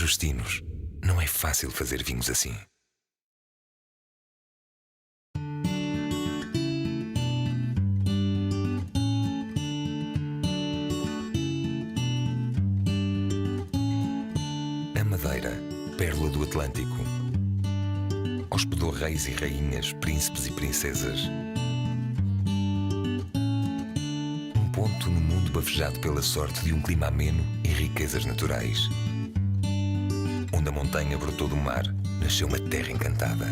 Justinos, não é fácil fazer vinhos assim. A Madeira, pérola do Atlântico, hospedou reis e rainhas, príncipes e princesas. Um ponto no mundo bafejado pela sorte de um clima ameno e riquezas naturais. Onde a montanha brotou do mar, nasceu uma terra encantada.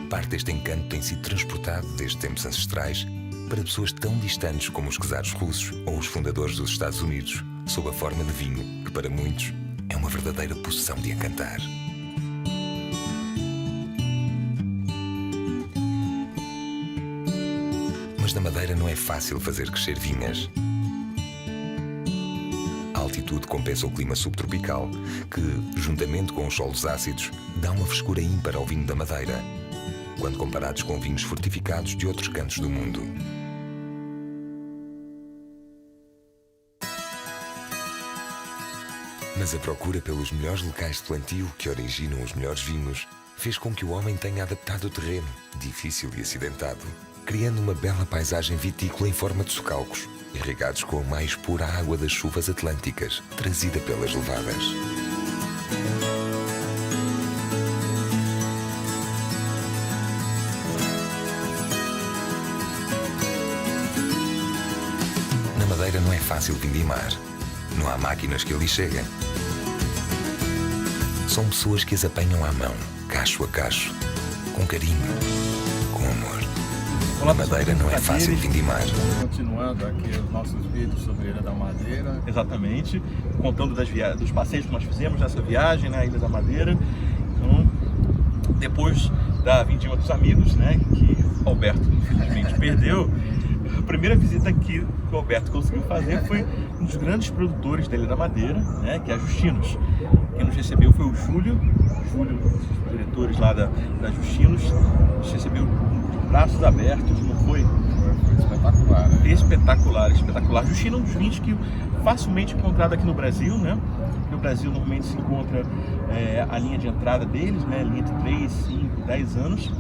Parte deste encanto tem sido transportado desde tempos ancestrais para pessoas tão distantes como os czares russos ou os fundadores dos Estados Unidos, sob a forma de vinho, que para muitos é uma verdadeira poção de encantar. Mas na Madeira não é fácil fazer crescer vinhas. A altitude compensa o clima subtropical, que, juntamente com os solos ácidos, dá uma frescura ímpar ao vinho da Madeira, quando comparados com vinhos fortificados de outros cantos do mundo. Mas a procura pelos melhores locais de plantio que originam os melhores vinhos fez com que o homem tenha adaptado o terreno, difícil e acidentado, criando uma bela paisagem vitícola em forma de socalcos, irrigados com a mais pura água das chuvas atlânticas, trazida pelas levadas. Na Madeira não é fácil vindimar. Não há máquinas que ali cheguem. São pessoas que as apanham à mão, cacho a cacho, com carinho, com amor. Na Madeira não é fácil vindimar. Continuando aqui os nossos vídeos sobre a Ilha da Madeira. Exatamente, contando dos passeios que nós fizemos nessa viagem na Ilha da Madeira. Então, depois da vindima dos amigos, né, que o Alberto infelizmente perdeu, a primeira visita que o Alberto conseguiu fazer foi um dos grandes produtores da Ilha da Madeira, né, que é a Justinos. Quem nos recebeu foi o Júlio, os diretores lá da Justinos, nos recebeu de braços abertos, não foi? Foi espetacular, né? Espetacular. Justino é um dos vinhos que facilmente encontrado aqui no Brasil, né? No Brasil normalmente se encontra a linha de entrada deles, né? Linha de 3, 5, 10 anos.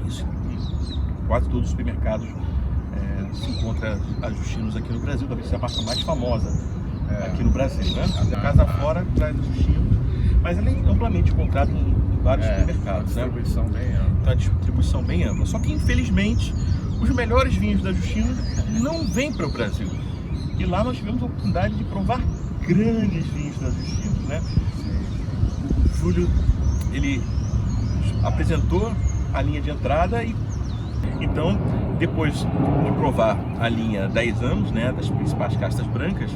Isso, quase todos os supermercados se encontra a Justinos aqui no Brasil, deve ser a marca mais famosa aqui no Brasil, né? A casa fora traz a Justinos, mas ela é amplamente encontrada em vários supermercados, né? Então a distribuição bem ampla. Só que infelizmente os melhores vinhos da Justinos não vêm para o Brasil. E lá nós tivemos a oportunidade de provar grandes vinhos da Justinos, né? O Júlio, ele apresentou a linha de entrada e então, depois de provar a linha 10 anos, né, das principais castas brancas,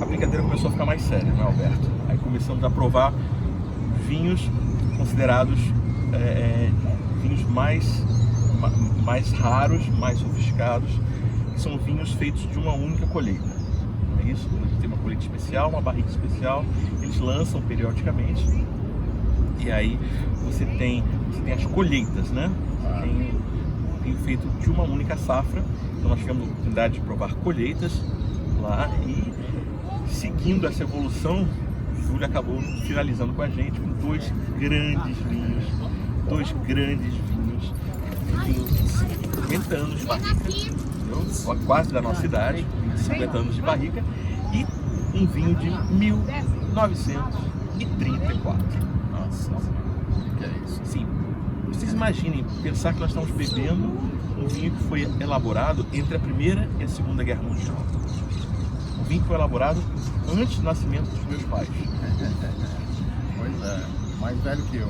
a brincadeira começou a ficar mais séria, né, Alberto? Aí começamos a provar vinhos considerados vinhos mais raros, mais sofisticados, que são vinhos feitos de uma única colheita. É isso? Eles têm uma colheita especial, uma barrica especial, eles lançam periodicamente. E aí você tem as colheitas, né? Tem feito de uma única safra. Então nós tivemos a oportunidade de provar colheitas lá e, seguindo essa evolução, o Júlio acabou finalizando com a gente com dois grandes vinhos de 50 anos de barrica, entendeu? Quase da nossa idade, 50 anos de barrica, e um vinho de 1934. Nossa, que é isso? Sim. Vocês imaginem, pensar que nós estamos bebendo um vinho que foi elaborado entre a Primeira e a Segunda Guerra Mundial. Um vinho que foi elaborado antes do nascimento dos meus pais. Pois é, mais velho que eu.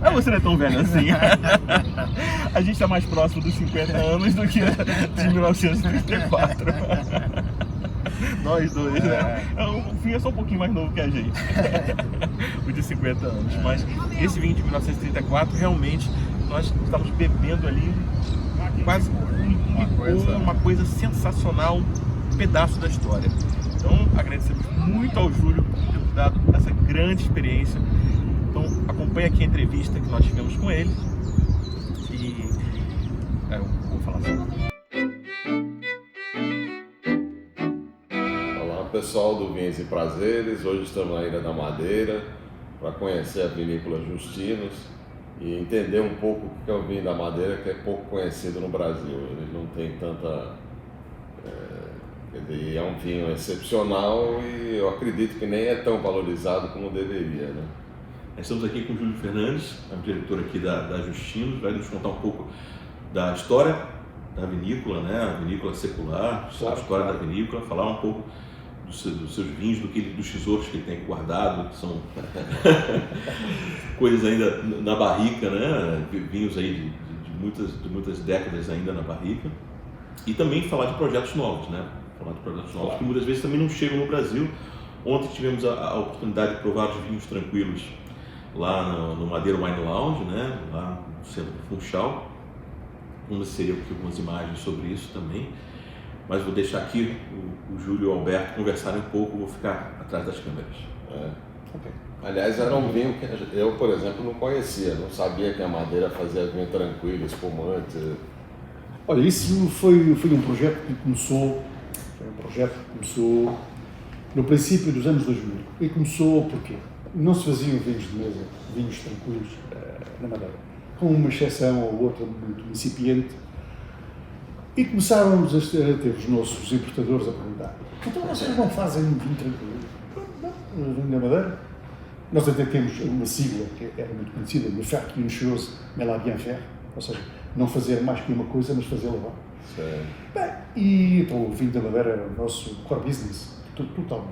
Mas você não é tão velho assim. A gente está mais próximo dos 50 anos do que de 1934. Nós dois, né? O vinho é só um pouquinho mais novo que a gente. O de 50 anos. Mas esse vinho de 1934, realmente, nós estamos bebendo ali quase uma coisa sensacional, um pedaço da história. Então, agradecemos muito ao Júlio por ter nos dado essa grande experiência. Então, acompanhe aqui a entrevista que nós tivemos com ele. E eu vou falar assim. Olá, pessoal do Vinhos e Prazeres, hoje estamos na Ilha da Madeira para conhecer a vinícola Justinos e entender um pouco o que é o vinho da Madeira, que é pouco conhecido no Brasil. Ele não tem tanta... quer dizer, é um vinho excepcional e eu acredito que nem é tão valorizado como deveria, né? Estamos aqui com o Júlio Fernandes, o diretor aqui da Justinos, vai nos contar um pouco da história da vinícola, né? A vinícola secular, a história da vinícola, falar um pouco dos seus vinhos, dos tesouros que ele tem guardado, que são coisas ainda na barrica, né? Vinhos aí de muitas décadas ainda na barrica. E também falar de projetos novos, né? Falar de projetos novos que muitas vezes também não chegam no Brasil. Ontem tivemos a oportunidade de provar os vinhos tranquilos lá no Madeira Wine Lounge, né? Lá no centro do Funchal. Vamos inserir aqui algumas imagens sobre isso também. Mas vou deixar aqui o Júlio e o Alberto conversarem um pouco, vou ficar atrás das câmeras. Okay. Aliás, era um vinho que eu, por exemplo, não conhecia, não sabia que a Madeira fazia vinho tranquilo, espumante. Olha, isso foi um projeto que começou no princípio dos anos 2000. E começou porque não se faziam vinhos de mesa, vinhos tranquilos na Madeira, com uma exceção ou outra muito incipiente. E começávamos a ter os nossos importadores a perguntar: então vocês não fazem um vinho tranquilo? Não, vinho da Madeira. Nós até temos uma sigla que era muito conhecida, le faire qu'une chose, mais la bien faire, ou seja, não fazer mais que uma coisa, mas fazê-la bem. Bem, e então o vinho da Madeira era o nosso core business, totalmente.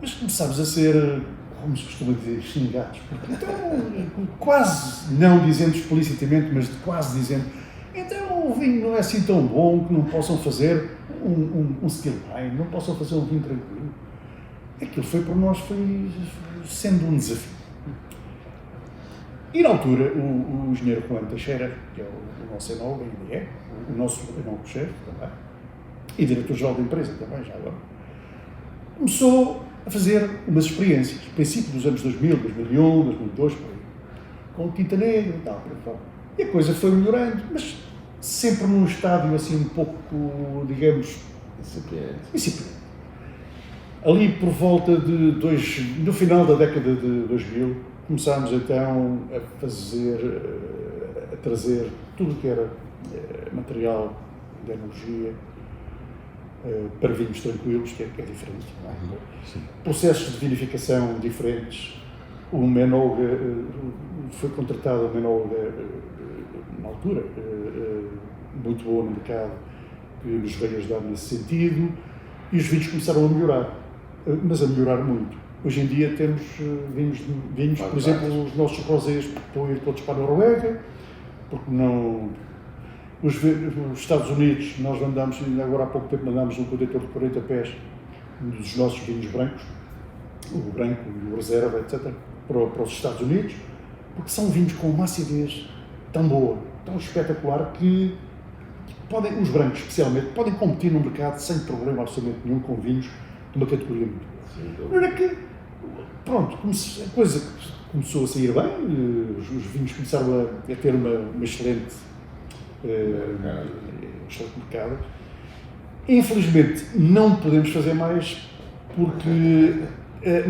Mas começámos a ser, como se costuma dizer, xingados, porque então, quase não dizendo explicitamente, mas quase dizendo: então o vinho não é assim tão bom que não possam fazer um still wine, não possam fazer um vinho tranquilo. Aquilo foi para nós, foi sendo um desafio. E na altura o engenheiro Juan Teixeira, que é o nosso enólogo, ainda é, o nosso enólogo-chefe também, e diretor-geral da empresa também, já agora, começou a fazer umas experiências, no princípio dos anos 2000, 2001, 2002, por aí, com tinta negra e tal, por aí fora. E a coisa foi melhorando, mas sempre num estádio assim um pouco, digamos, incipiente. Ali por volta no final da década de 2000, começámos então a trazer tudo que era material de enologia para vinhos tranquilos, que é diferente. Não é? Processos de vinificação diferentes. Uma enóloga, foi contratada uma enóloga na altura, muito boa no mercado, que nos veio ajudar nesse sentido, e os vinhos começaram a melhorar, mas a melhorar muito. Hoje em dia temos vinhos, por exemplo, os nossos rosés estão a ir todos para a Noruega, porque não... Os Estados Unidos, nós mandamos, agora há pouco tempo mandámos um contentor de 40 pés dos nossos vinhos brancos, o branco e o reserva, etc., para os Estados Unidos, porque são vinhos com uma acidez tão boa, tão espetacular, que podem, os brancos especialmente, podem competir no mercado sem problema absolutamente nenhum com vinhos de uma categoria muito boa. Era que, pronto, a coisa começou a sair bem, os vinhos começaram a ter uma excelente mercado. Infelizmente não podemos fazer mais porque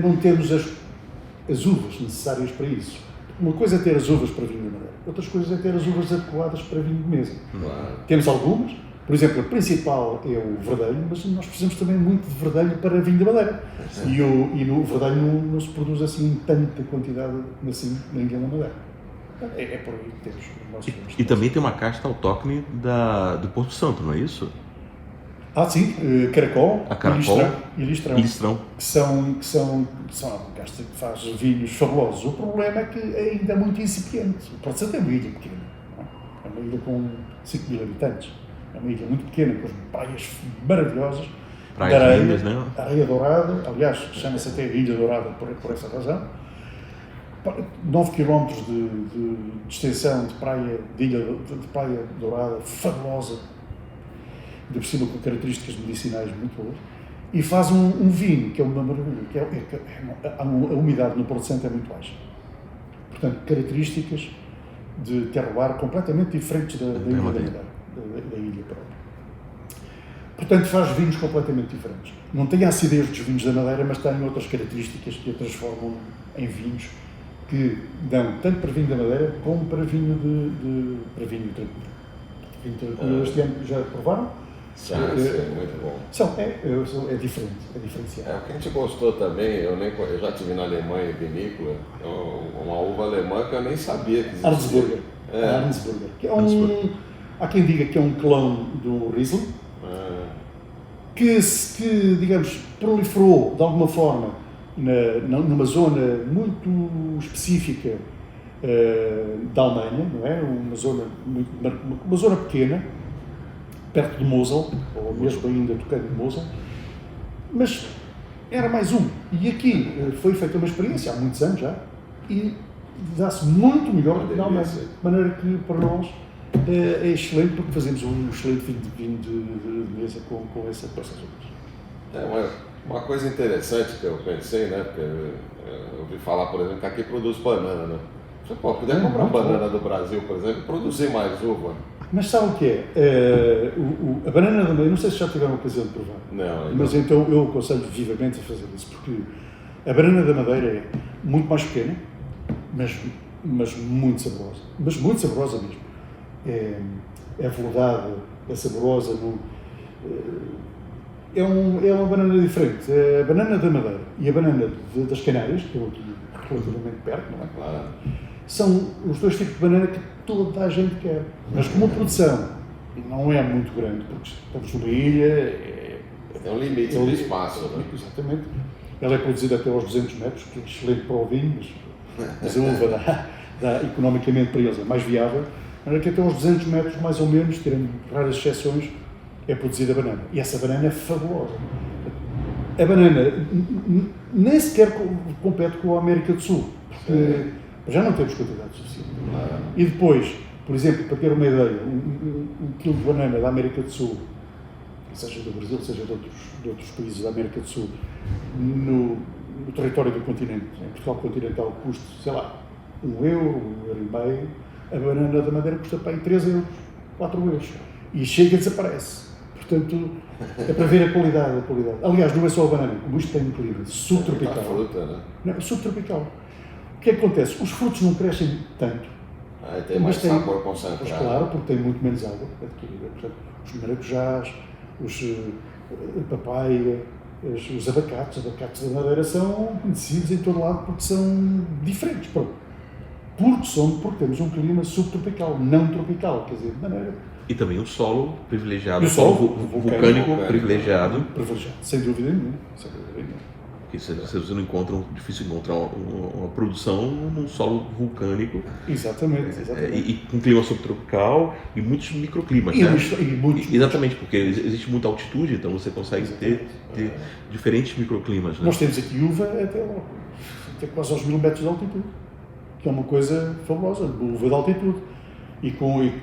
não temos as uvas necessárias para isso. Uma coisa é ter as uvas para vinho de Madeira, outras coisas é ter as uvas adequadas para vinho de mesa. Claro. Temos algumas, por exemplo, a principal é o verdelho, mas nós precisamos também muito de verdelho para vinho de Madeira. E no verdelho não se produz assim em tanta quantidade assim na Ilha da Madeira. É por aí que temos os nossos vinhos. E também tem uma casta autóctone do Porto Santo, não é isso? Sim, Caracol, e Listrão. Que são uma casta que faz vinhos fabulosos. O problema é que ainda é muito incipiente. O Porto Santo é uma ilha pequena, é uma ilha com 5 mil habitantes, é uma ilha muito pequena, com praias maravilhosas, praias lindas, né? Areia dourada, aliás, chama-se até Ilha Dourada por essa razão. 9 km de extensão de praia dourada, fabulosa, de por cima com características medicinais muito boas, e faz um vinho que é uma maravilha, a umidade no Porto Santo é muito baixa. Portanto, características de terroir completamente diferentes da ilha própria. Portanto, faz vinhos completamente diferentes. Não tem a acidez dos vinhos da Madeira, mas tem outras características que a transformam em vinhos que dão tanto para vinho da Madeira como para vinho para vinho tranquilo. Vinho tranquilo este ano já provaram? Sim, muito bom. É diferente, é diferenciado. O que a gente gostou também, eu já estive na Alemanha, vinícola, uma uva alemã que eu nem sabia que existia. Arnsburger. Arnsburger. Que há quem diga que é um clone do Riesling, que, digamos, proliferou de alguma forma numa zona muito específica da Alemanha, não é? Uma zona pequena, perto de Mosel, ou mesmo ainda tocando de Mosel, mas era mais um. E aqui foi feita uma experiência há muitos anos já, e dá-se muito melhor do que na Alemanha. De maneira que, para nós, é excelente, porque fazemos um excelente vinho de mesa com essas uvas. Uma coisa interessante que eu pensei, né, porque eu ouvi falar, por exemplo, que aqui produz banana, né? Podia comprar banana do Brasil, por exemplo, e produzir mais uva. Mas sabe o que é? A banana da Madeira, não sei se já tiveram a ocasião de provar. Não. Mas então eu aconselho vivamente a fazer isso, porque a banana da Madeira é muito mais pequena, mas muito saborosa. Mas muito saborosa mesmo. É veladada, é saborosa. É uma banana diferente. A banana da Madeira e a banana das Canárias, que estão aqui relativamente perto, não é? Claro. São os dois tipos de banana que toda a gente quer. Mas como a produção não é muito grande, porque estamos numa ilha... Tem um limite de espaço, né? Exatamente. Ela é produzida até aos 200 metros, que é excelente para o vinho, mas a uva dá economicamente para eles, é mais viável. Mas que até aos 200 metros, mais ou menos, tirando raras exceções, é produzida a banana. E essa banana é fabulosa. A banana nem sequer compete com a América do Sul, porque já não temos quantidade suficiente. E depois, por exemplo, para ter uma ideia, um quilo de banana da América do Sul, seja do Brasil, seja de outros países da América do Sul, no território do continente, em Portugal continental, custa, sei lá, €1, €1,5. A banana da Madeira custa para aí 3 euros, 4 euros. E chega e desaparece. Portanto, é para ver a qualidade. Aliás, não é só a banana, como isto tem um clima subtropical. Fruta, né? Não, subtropical. O que é que acontece? Os frutos não crescem tanto. Tem mais sabor concentrado. Mas claro, porque tem muito menos água adquirida. Portanto, os maracujás, a papaya, os abacates da Madeira são conhecidos em todo lado porque são diferentes. Porque temos um clima subtropical, não tropical, quer dizer, de maneira... E também um solo privilegiado, um solo vulcânico privilegiado. Privilegiado, sem dúvida nenhuma. Que você não encontra, difícil encontrar uma produção num solo vulcânico. Exatamente. E com clima subtropical e muitos microclimas. Exatamente, porque existe muita altitude, então você consegue ter diferentes microclimas. Né? Nós temos aqui uva até quase aos 1000 metros de altitude, que é uma coisa fabulosa, uva de altitude. E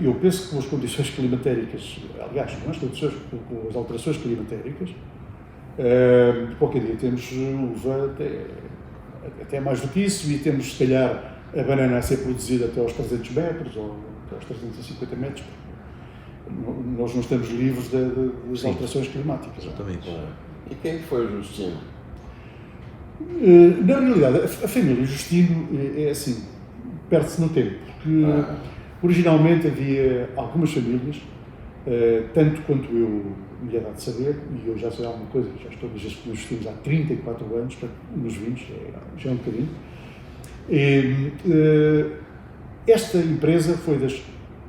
eu penso que com as condições climatéricas, aliás, com as alterações climatéricas, qualquer dia temos uva até mais do que isso, e temos, se calhar, a banana a ser produzida até aos 300 metros ou até aos 350 metros. Nós não estamos livres das alterações climáticas. Exatamente. E quem foi o Justino? Na realidade, a família Justino é assim, perde-se no tempo, porque originalmente havia algumas famílias, tanto quanto eu me é dado de saber, e eu já sei alguma coisa, já estou nos Justinos há 34 anos, nos vinhos, já é um bocadinho. Esta empresa foi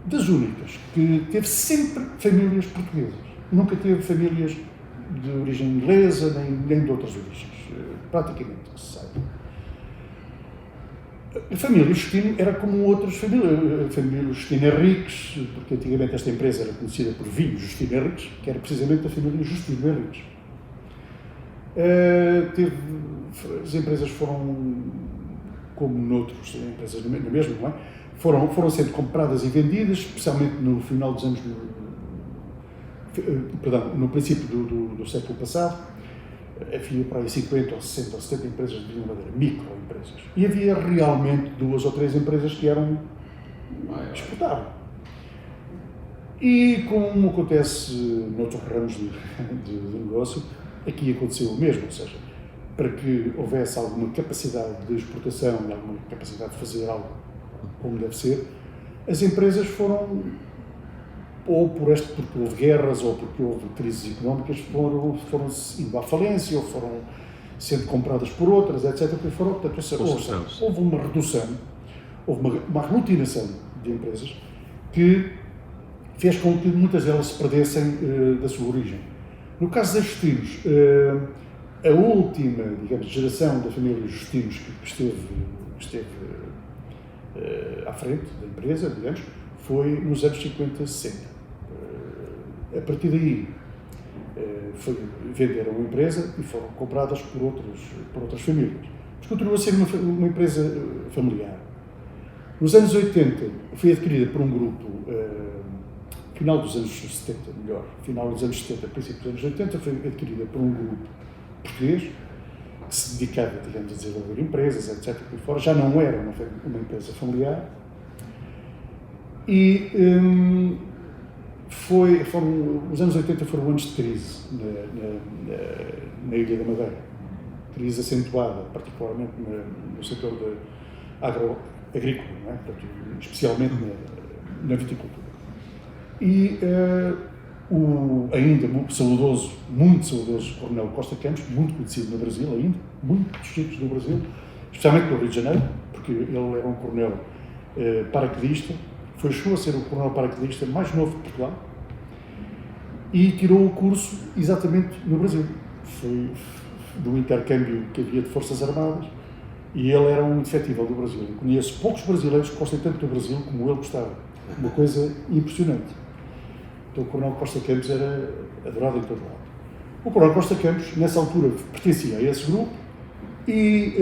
das únicas que teve sempre famílias portuguesas, nunca teve famílias de origem inglesa, nem de outras origens, praticamente, que se sabe. A família Justino era como outras famílias. A família Justino Henriques, porque antigamente esta empresa era conhecida por Vinhos Justino Henriques, que era precisamente a família Justino Henriques. As empresas foram, como noutras empresas na mesma, não é? Foram sendo compradas e vendidas, especialmente no final dos anos, no princípio do século passado. Havia para aí 50 ou 60 ou 70 empresas de vinho de Madeira, microempresas. E havia realmente 2 ou 3 empresas que eram exportavam. E como acontece noutros ramos de negócio, aqui aconteceu o mesmo, ou seja, para que houvesse alguma capacidade de exportação e alguma capacidade de fazer algo como deve ser, as empresas foram, ou porque houve guerras, ou porque houve crises económicas, foram indo à falência, ou foram sendo compradas por outras, etc. Portanto, houve uma redução, houve uma aglutinação de empresas que fez com que muitas delas se perdessem da sua origem. No caso das Justinos, a última, digamos, geração da família Justinos que esteve à frente da empresa, digamos, foi nos anos 50, 60. A partir daí, venderam a empresa e foram compradas por outras famílias. Mas continua a ser uma empresa familiar. Nos anos 80, foi adquirida por um grupo, final dos anos 70, melhor, final dos anos 70, princípio dos anos 80, foi adquirida por um grupo português que se dedicava, digamos, a desenvolver empresas, etc. Por fora. Já não era uma empresa familiar. E os anos 80 foram anos de crise na Ilha da Madeira. Crise acentuada, particularmente no setor agrícola, não é? Portanto, especialmente na viticultura. E ainda muito saudoso Coronel Costa Campos, muito conhecido no Brasil ainda, muitos sítios no Brasil, especialmente no Rio de Janeiro, porque ele era um coronel paraquedista, chegou a ser o coronel paraquedista mais novo de Portugal e tirou o curso exatamente no Brasil. Foi do intercâmbio que havia de Forças Armadas e ele era um indefetível do Brasil. Eu conheço poucos brasileiros que gostem tanto do Brasil como ele gostava. Uma coisa impressionante. Então o coronel Costa Campos era adorado em todo lado. O coronel Costa Campos, nessa altura, pertencia a esse grupo e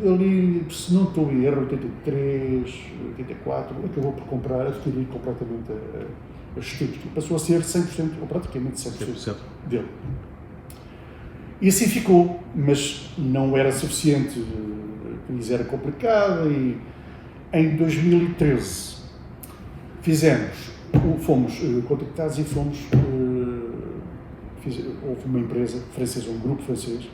ali, se não estou em erro, 83, 84, acabou por adquirir completamente a Justinos. Passou a ser 100%, ou praticamente 100% dele. E assim ficou, mas não era suficiente, a crise era complicada e em 2013 fomos contactados e houve uma empresa francesa, um grupo francês,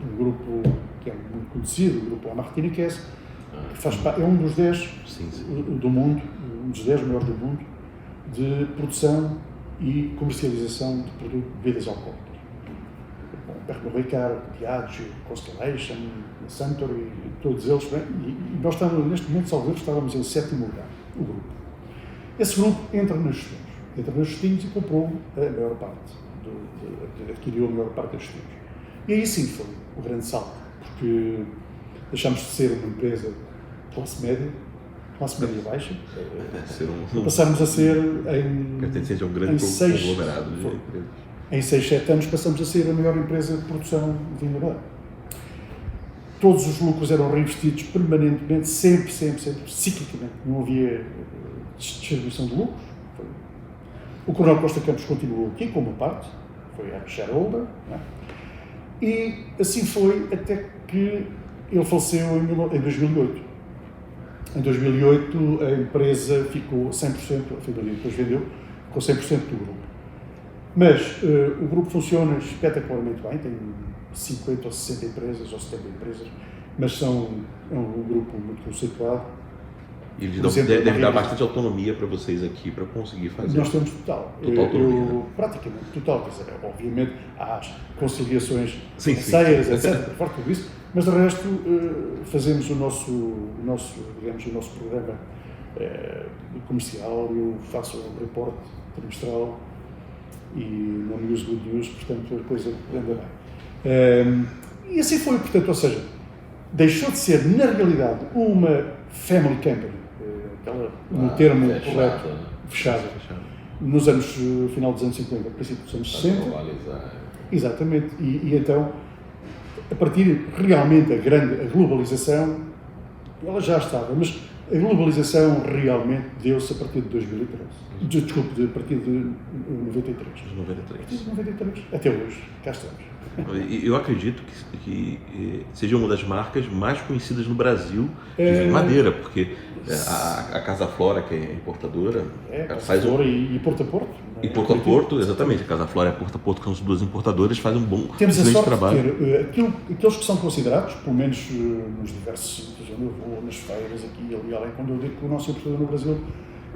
um grupo que é muito conhecido, o grupo Lamartine-Caisse, que é um dos 10 do mundo, um dos 10 maiores do mundo, de produção e comercialização de produtos de bebidas alcoólicas. Pernod Ricard, Diageo, Constellation, Suntory, todos eles, e nós estamos, neste momento, salvo estávamos em 7º lugar, o grupo. Esse grupo entra nas Justinos e comprou a maior parte, adquiriu a maior parte das Justinos. E aí sim foi o grande salto, porque deixámos de ser uma empresa classe média baixa, passámos a ser pertencente a um grande conglomerado. Em 6, 7 anos passamos a ser a maior empresa de produção de vinho nacional. Todos os lucros eram reinvestidos permanentemente, sempre, ciclicamente. Não havia distribuição de lucros. O coronel Costa Campos continuou aqui com uma parte, foi a shareholder, não é? E assim foi até que ele faleceu em 2008. Em 2008 a empresa ficou 100%, a família depois vendeu, ficou 100% do grupo. Mas o grupo funciona espetacularmente bem, tem 50 ou 60 empresas ou 70 empresas, mas é um grupo muito conceituado. E eles devem dar bastante autonomia para vocês aqui, para conseguir fazer. Nós temos total autonomia. Praticamente total, quer dizer, obviamente há as conciliações financeiras, etc., fora tudo isso, mas de resto fazemos o nosso programa comercial, eu faço um reporte trimestral e no News Good News, portanto a coisa anda bem. E assim foi, portanto, ou seja, deixou de ser, na realidade, uma family company, no termo correto, fechada, nos anos, final dos anos 50, princípio dos anos 60. Exatamente, e então, a partir realmente a globalização, ela já estava, mas A globalização realmente deu-se a partir de 2013. Desculpe, a partir de 93. A partir de 93. Até hoje. Cá estamos. Eu acredito que seja uma das marcas mais conhecidas no Brasil de vinho madeira, porque a Casa Flora, que é importadora, faz Flora e Porto a Porto. E Porto a Porto, exatamente. A Casa Flora e a Porto a Porto, que são as duas importadoras, fazem um bom, temos a sorte trabalho. De ter aqueles que são considerados, pelo menos nos diversos sítios onde eu vou, nas feiras, aqui e ali, além, quando eu digo que o nosso importador no Brasil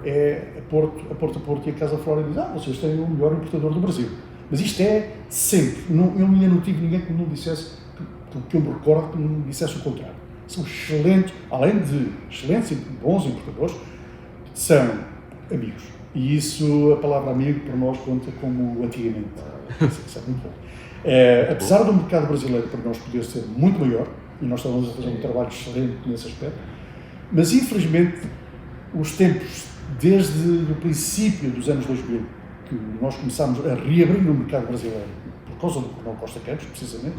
é a Porto a Porto e a Casa Flora, diz: vocês têm o melhor importador do Brasil. Mas isto é sempre. Eu ainda não tive ninguém que me dissesse, que eu me recordo, que me dissesse o contrário. São excelentes, além de excelentes e bons importadores, são amigos. E isso, a palavra amigo, para nós, conta como antigamente. Isso é muito bom. Apesar do mercado brasileiro para nós poder ser muito maior, e nós estamos a fazer um trabalho excelente nesse aspecto, mas infelizmente os tempos, desde o princípio dos anos 2000, que nós começámos a reabrir o mercado brasileiro, por causa do Coronel Costa Campos, precisamente,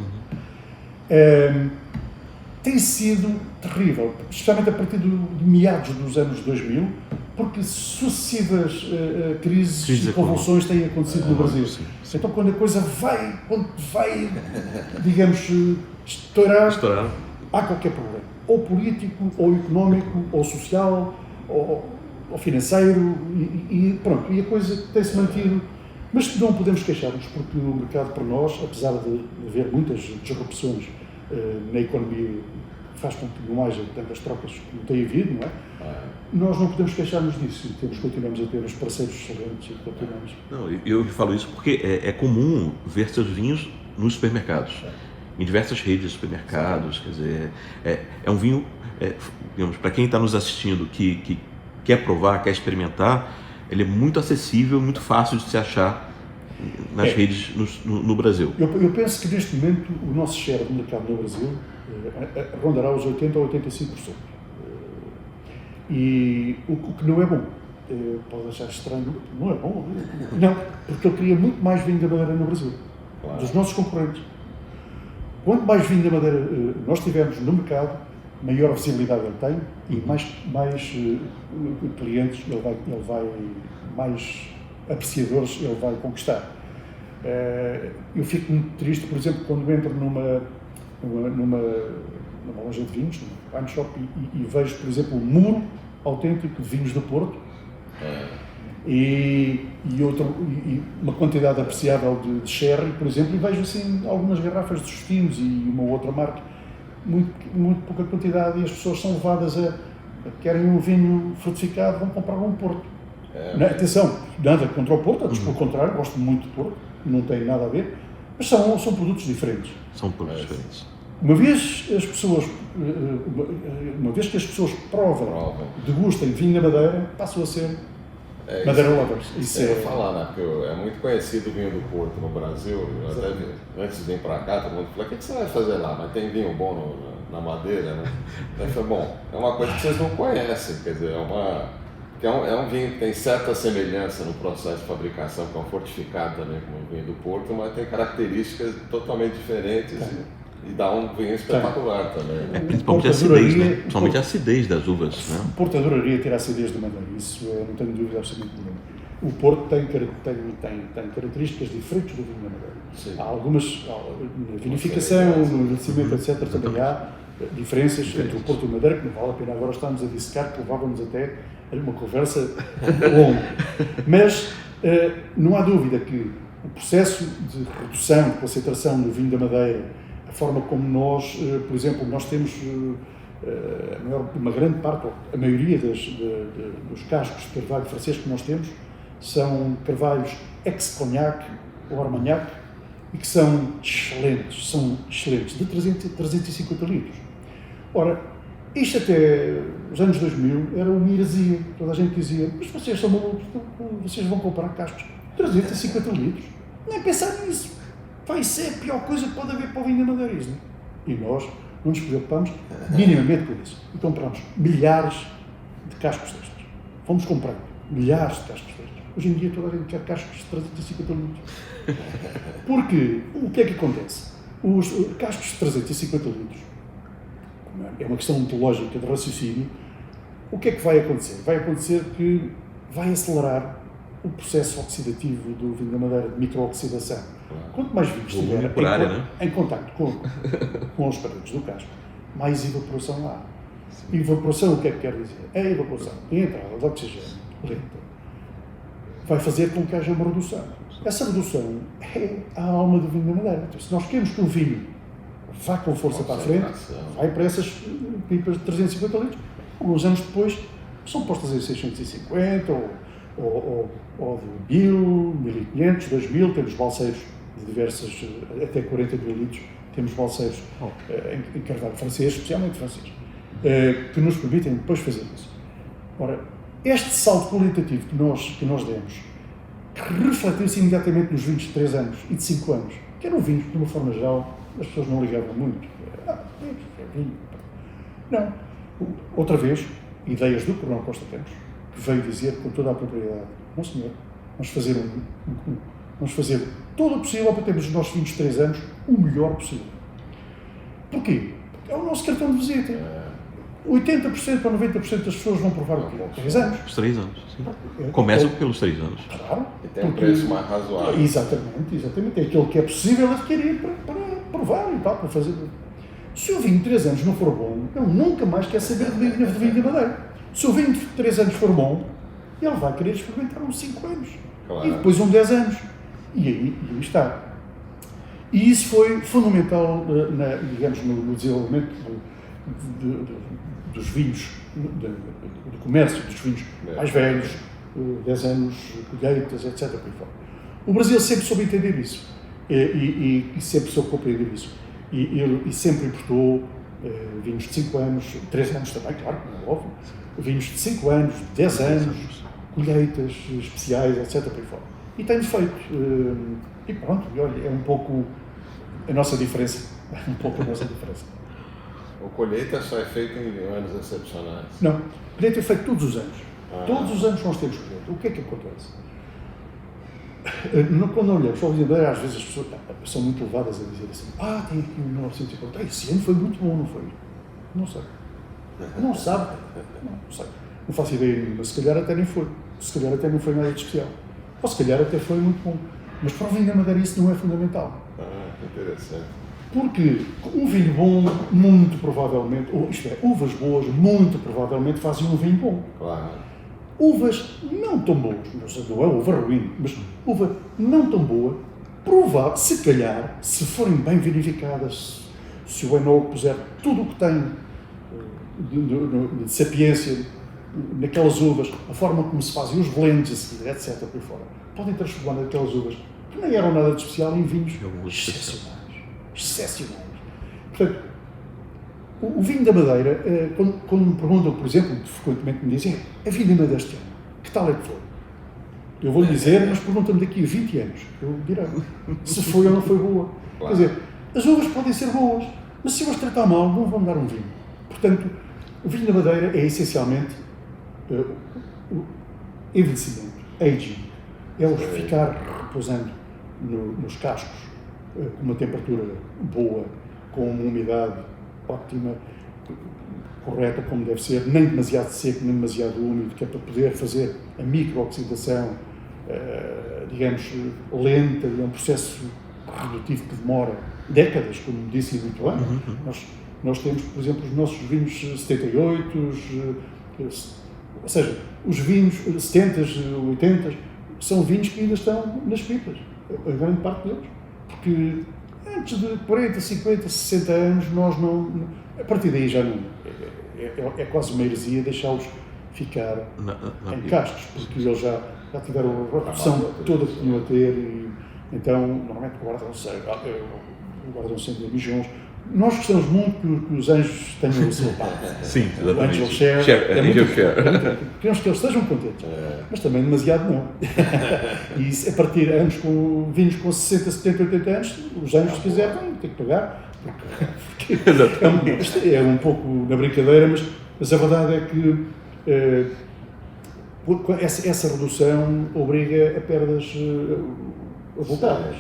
tem sido terrível, especialmente a partir de meados dos anos 2000, porque sucessivas crises e convulsões têm acontecido no Brasil. Então, quando a coisa vai, digamos, estourar, há qualquer problema, ou político, ou económico, ou social, ou financeiro, e pronto, e a coisa tem-se mantido. Mas não podemos queixar-nos, porque o mercado para nós, apesar de haver muitas disrupções na economia, faz com que não haja tantas trocas como tem havido, não é? Nós não podemos queixar-nos disso, continuamos a ter os parceiros excelentes e continuamos. Não, eu falo isso porque é comum ver seus vinhos nos supermercados, em diversas redes de supermercados, quer dizer, é um vinho, digamos, para quem está nos assistindo que quer provar, quer experimentar, ele é muito acessível, muito fácil de se achar nas redes no Brasil. Eu penso que neste momento o nosso share de mercado no Brasil rondará os 80% ou 85%. E o que não é bom, pode achar estranho, não é bom, não, porque eu queria muito mais vinho da Madeira no Brasil, dos nossos concorrentes. Quanto mais vinho da Madeira nós tivermos no mercado, maior visibilidade ele tem e mais clientes ele vai, mais apreciadores ele vai conquistar. Eu fico muito triste, por exemplo, quando entro numa loja de vinhos, num wine shop, e vejo, por exemplo, um muro autêntico de vinhos do Porto e uma quantidade apreciável de sherry, por exemplo, e vejo assim algumas garrafas de Justinos e uma outra marca, muito pouca quantidade, e as pessoas são levadas querem um vinho frutificado, vão comprar um Porto. Atenção, nada contra o Porto, pelo contrário, gosto muito de Porto, não tem nada a ver, mas são produtos diferentes. São produtos diferentes. Uma vez que as pessoas provam, degustem vinho da Madeira, passam a ser Madeira lovers. Isso eu ia falar, né? Porque é muito conhecido o vinho do Porto no Brasil. Até antes de vir para cá, todo mundo falou: o que você vai fazer lá? Mas tem vinho bom na Madeira, né? Eu falei: bom, é uma coisa que vocês não conhecem, quer dizer, é um vinho que tem certa semelhança no processo de fabricação, que é um fortificado também, como o vinho do Porto, mas tem características totalmente diferentes. E dá um vinho espetacular também. Principalmente a acidez, né? Principalmente a acidez das uvas. Né? O Porto adoraria ter a acidez da Madeira, isso não tenho dúvida absolutamente nenhuma. O Porto tem características diferentes do vinho da Madeira. Sim. Há algumas, na vinificação, no envelhecimento, etc., também há diferenças entre o Porto e a Madeira, que não vale a pena agora estarmos a dissecar, que levávamos até uma conversa longa. Mas não há dúvida que o processo de redução, de concentração do vinho da Madeira, a forma como nós, por exemplo, nós temos uma grande parte, a maioria dos cascos de carvalho francês que nós temos, são carvalhos ex-cognac ou armagnac, e que são excelentes, de 350 litros. Ora, isto até os anos 2000 era uma heresia, toda a gente dizia: mas vocês são malucos, vocês vão comprar cascos de 350 litros, nem pensar nisso. Vai ser a pior coisa que pode haver para o vinho da Madeira. E nós não nos preocupamos minimamente com isso. E compramos milhares de cascos destes. Fomos comprando milhares de cascos destes. Hoje em dia toda a gente quer cascos de 350 litros. Porque o que é que acontece? Os cascos de 350 litros, é uma questão ontológica de raciocínio, o que é que vai acontecer? Vai acontecer que vai acelerar o processo oxidativo do vinho da Madeira, de microoxidação. Quanto mais vinho estiver por área, né? em contacto com os paredes do casco, mais evaporação há. Evaporação, o que é que quer dizer? A evaporação e a entrada de oxigênio lenta vai fazer com que haja uma redução. Essa redução é a alma do vinho da Madeira. Então, se nós queremos que o vinho vá com força para a frente, vai para essas pipas de 350 litros. Alguns anos depois são postas em 650 ou de 1000, 1500, 2000, temos balseiros de diversas, até 40 mil litros, temos balseiros em carvalho francês, especialmente francês, que nos permitem depois fazer isso. Ora, este salto qualitativo que nós demos, refletiu-se imediatamente nos vinhos de 3 anos e de 5 anos, que eram vinhos que, de uma forma geral, as pessoas não ligavam muito. É vinho. Não. Outra vez, ideias do Coronel Costa Campos, que veio dizer com toda a propriedade: não senhor, vamos fazer todo o possível para termos os nossos vinhos de 3 anos o melhor possível. Porquê? Porque é o nosso cartão de visita. 80% a 90% das pessoas vão provar o quê? 3 anos. Os 3 anos, sim. Começam pelos 3 anos. Claro. E tem um preço mais razoável. Exatamente. É aquilo que é possível adquirir para provar e tal, para fazer. Se o vinho de 3 anos não for bom, ele nunca mais quer saber de vinho de Madeira. Se o vinho de 3 anos for bom, ele vai querer experimentar uns 5 anos. Claro. E depois 10 anos. E aí está. E isso foi fundamental, digamos, no desenvolvimento dos vinhos, do comércio dos vinhos mais velhos, 10 anos, colheitas, etc. O Brasil sempre soube entender isso e sempre soube compreender isso. E sempre importou vinhos de 5 anos, 3 anos também, claro, não é óbvio, vinhos de 5 anos, 10 anos, colheitas especiais, etc. E tem-nos feito. E pronto, olha, é um pouco a nossa diferença. O colheita só é feito em anos excepcionais? Não, colheita é feito todos os anos. Todos os anos nós temos colheita. O que é que acontece? Quando olhamos para o vinho, às vezes as pessoas são muito levadas a dizer assim: tem aqui um 1950, esse ano foi muito bom, não foi? Não sei. Não sabe? Não sei. Não faço ideia nenhuma. Se calhar até nem foi. Se calhar até não foi nada de especial. Ou se calhar até foi muito bom. Mas para o vinho da Madeira isso não é fundamental. Que interessante. Porque um vinho bom, muito provavelmente, uvas boas, muito provavelmente fazem um vinho bom. Claro. Uvas não tão boas, não é uva ruim, mas uva não tão boa, provável, se calhar, se forem bem vinificadas, se o enólogo puser tudo o que tem de sapiência naquelas uvas, a forma como se fazem os blends a seguir, etc. por fora, podem transformar aquelas uvas que nem eram nada de especial em vinhos excepcionais. Portanto, o vinho da Madeira, quando me perguntam, por exemplo, frequentemente me dizem: a vinho da Madeira este ano, que tal é que foi? Eu vou lhe dizer, mas perguntam-me daqui a 20 anos. Eu direi se foi ou não foi boa. Claro. Quer dizer, as uvas podem ser boas, mas se eu as tratar mal, não vão dar um vinho. Portanto, o vinho da Madeira é essencialmente o envelhecimento, aging. É o ficar repousando nos cascos, com uma temperatura boa, com uma umidade ótima, correta como deve ser, nem demasiado seco, nem demasiado úmido, que é para poder fazer a microoxidação, digamos, lenta, é um processo redutivo que demora décadas, como disse muito bem. Nós temos, por exemplo, os nossos vinhos 78, ou seja, os vinhos 70, 80, são vinhos que ainda estão nas pipas, a grande parte deles. Porque antes de 40, 50, 60 anos, nós não. A partir daí já não. É quase uma heresia deixá-los ficar em cascos, porque eles já tiveram a redução toda que tinham a ter, e então, normalmente guardam sempre mijões. Nós gostamos muito que os anjos tenham o seu par. Sim, exatamente. O angel share. Angel share. Queremos que eles estejam contentes, mas também demasiado não. E a partir de anos com vinhos com 60, 70, 80 anos, os anjos, se quiserem, têm que pagar. Porque é um pouco na brincadeira, mas a verdade é que essa redução obriga a perdas avultadas.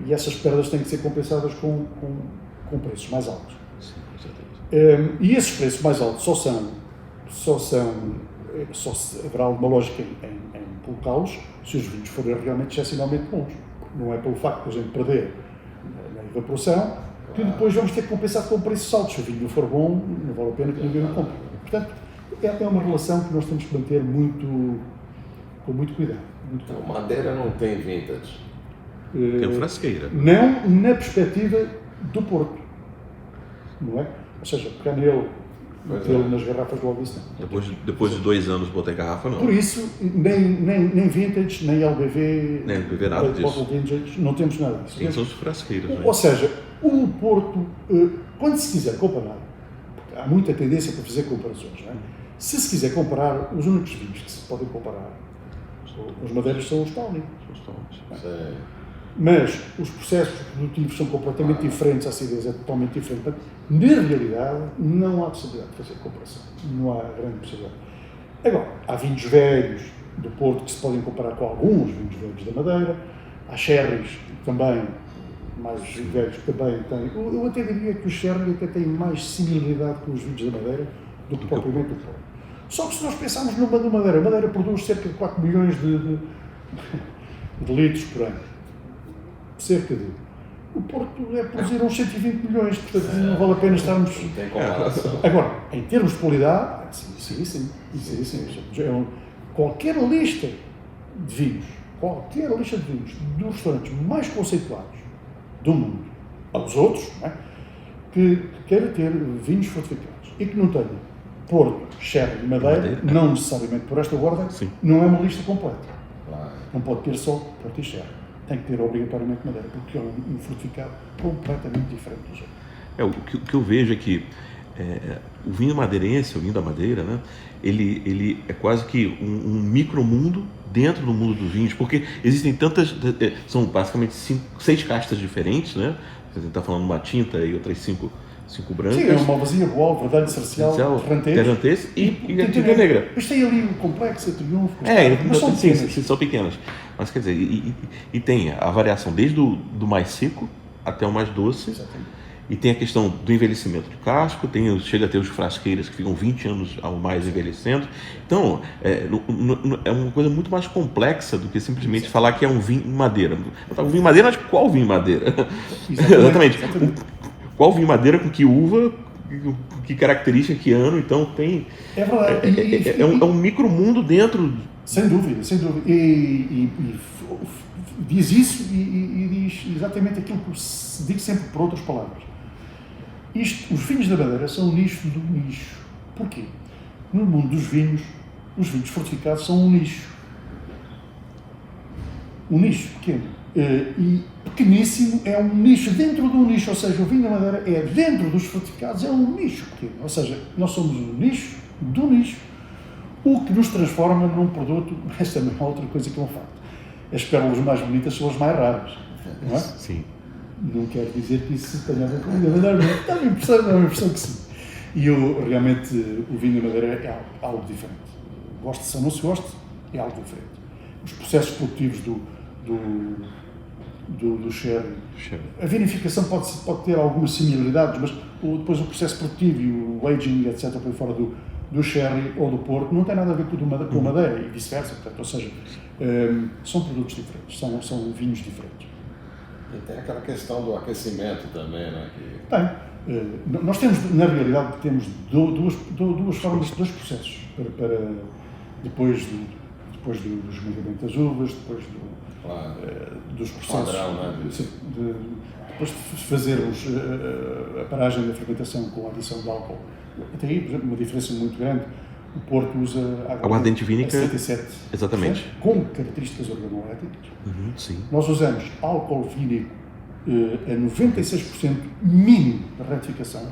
E essas perdas têm que ser compensadas com preços mais altos. E esses preços mais altos só são só haverá alguma lógica em colocá-los se os vinhos forem realmente excepcionalmente bons. Não é pelo facto de a gente perder na evaporação que depois vamos ter que compensar com preços altos. Se o vinho não for bom, não vale a pena que ninguém o compre. Portanto, é uma relação que nós temos que manter com muito cuidado. Então, Madeira não tem vintage. Tem frasqueira. Não na perspectiva do Porto, não é? Ou seja, pegar nele, metê-lo nas garrafas logo isso não. Depois de 2 anos botar garrafa, não. Por isso, nem vintage, nem LBV, Nem LBV, nada disso. Vintage, não temos nada disso. Tem são as frasqueiras, né? Ou seja, o Porto, quando se quiser comparar, porque há muita tendência para fazer comparações, não é? Se quiser comparar, os únicos vinhos que se podem comparar, os madeiras são os Tawny. Mas os processos produtivos são completamente diferentes, a acidez é totalmente diferente. Portanto, na realidade, não há possibilidade de fazer comparação. Não há grande possibilidade. Agora, há vinhos velhos do Porto que se podem comparar com alguns vinhos velhos da Madeira. Há sherrys também, mais velhos, que também têm. Eu até diria que o sherry até tem mais similaridade com os vinhos da Madeira do que propriamente o Porto. Só que se nós pensarmos numa do Madeira, a Madeira produz cerca de 4 milhões de litros por ano. Cerca de. O Porto é produzir uns 120 milhões, portanto não vale a pena estarmos. Não tem comparação. Agora, em termos de qualidade, sim. Qualquer lista de vinhos dos restaurantes mais conceituados do mundo, aos outros, não é? que queira ter vinhos fortificados e que não tenha Porto, Sherry e Madeira, não necessariamente por esta ordem, não é uma lista completa. Claro. Não pode ter só Porto e Sherry. Tem que ter obrigatoriamente Madeira, porque é um fortificado completamente diferente dos outros. O que eu vejo é que o vinho madeirense, o vinho da Madeira, né, ele é quase que um micromundo dentro do mundo dos vinhos, porque existem tantas, são basicamente 6 castas diferentes, né? A gente está falando uma tinta e outras 5 brancas. Sim, é uma vazia, boal, verdade, cercial, terrantês e a tinta negra. Mas tem ali o complexo, o triunfo, mas são pequenas. Sim, são pequenas. Mas quer dizer, e tem a variação desde do mais seco até o mais doce. Exatamente. E tem a questão do envelhecimento do casco, chega a ter os frasqueiras que ficam 20 anos ao mais envelhecendo. Então, é uma coisa muito mais complexa do que simplesmente falar que é um vinho madeira. Um vinho madeira, mas qual vinho madeira? Exatamente. Qual vinho madeira, com que uva, que característica, que ano, então tem... É verdade. É um micromundo dentro... Sem dúvida. E diz isso e diz exatamente aquilo que digo sempre por outras palavras. Os vinhos da Madeira são o nicho do nicho. Porquê? No mundo dos vinhos, os vinhos fortificados são um nicho. Um nicho pequeno. E pequeníssimo é um nicho dentro de um nicho, ou seja, o vinho da Madeira é dentro dos fortificados, é um nicho pequeno. Ou seja, nós somos um nicho do nicho, o que nos transforma num produto, esta é outra coisa que é um facto. As pérolas mais bonitas são as mais raras, não é? Sim. Não quero dizer que isso tenha a ver com o vinho da Madeira, dá uma impressão que sim. E realmente o vinho da Madeira é algo diferente. Goste-se ou não se goste, é algo diferente. Os processos produtivos do sherry. A vinificação pode ter algumas similaridades, mas depois o processo produtivo e o aging, etc., por fora do sherry ou do Porto, não tem nada a ver com o Madeira e vice-versa. Portanto, ou seja, são produtos diferentes, são vinhos diferentes. E tem aquela questão do aquecimento também, né? Tem. Nós temos, na realidade, duas formas, dois processos para depois do esmagamento das uvas, depois dos processos, padrão, né? depois de fazermos a paragem da fermentação com a adição de álcool. Até aí, por exemplo, uma diferença muito grande. O Porto usa aguardente vínica, 77%, exatamente, com características organoléticas. Sim. Nós usamos álcool vínico a 96% mínimo de retificação,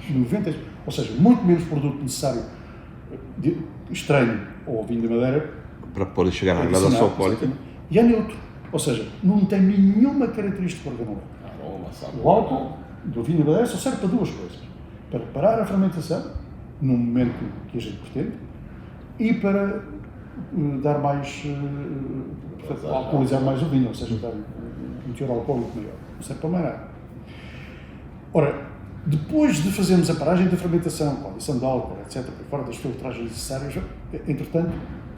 ou seja, muito menos produto necessário estranho ao vinho de Madeira para poder chegar na graduação alcoólica. E é neutro, ou seja, não tem nenhuma característica organolética. O álcool do vinho de Madeira só serve para duas coisas: para parar a fermentação no momento que a gente pretende e para dar mais, alcoolizar mais o vinho, ou seja, dar um teor alcoólico maior. Não serve para mais nada. Ora, Depois de fazermos a paragem da fermentação, com a adição de álcool, etc., por fora das filtragens necessárias, entretanto,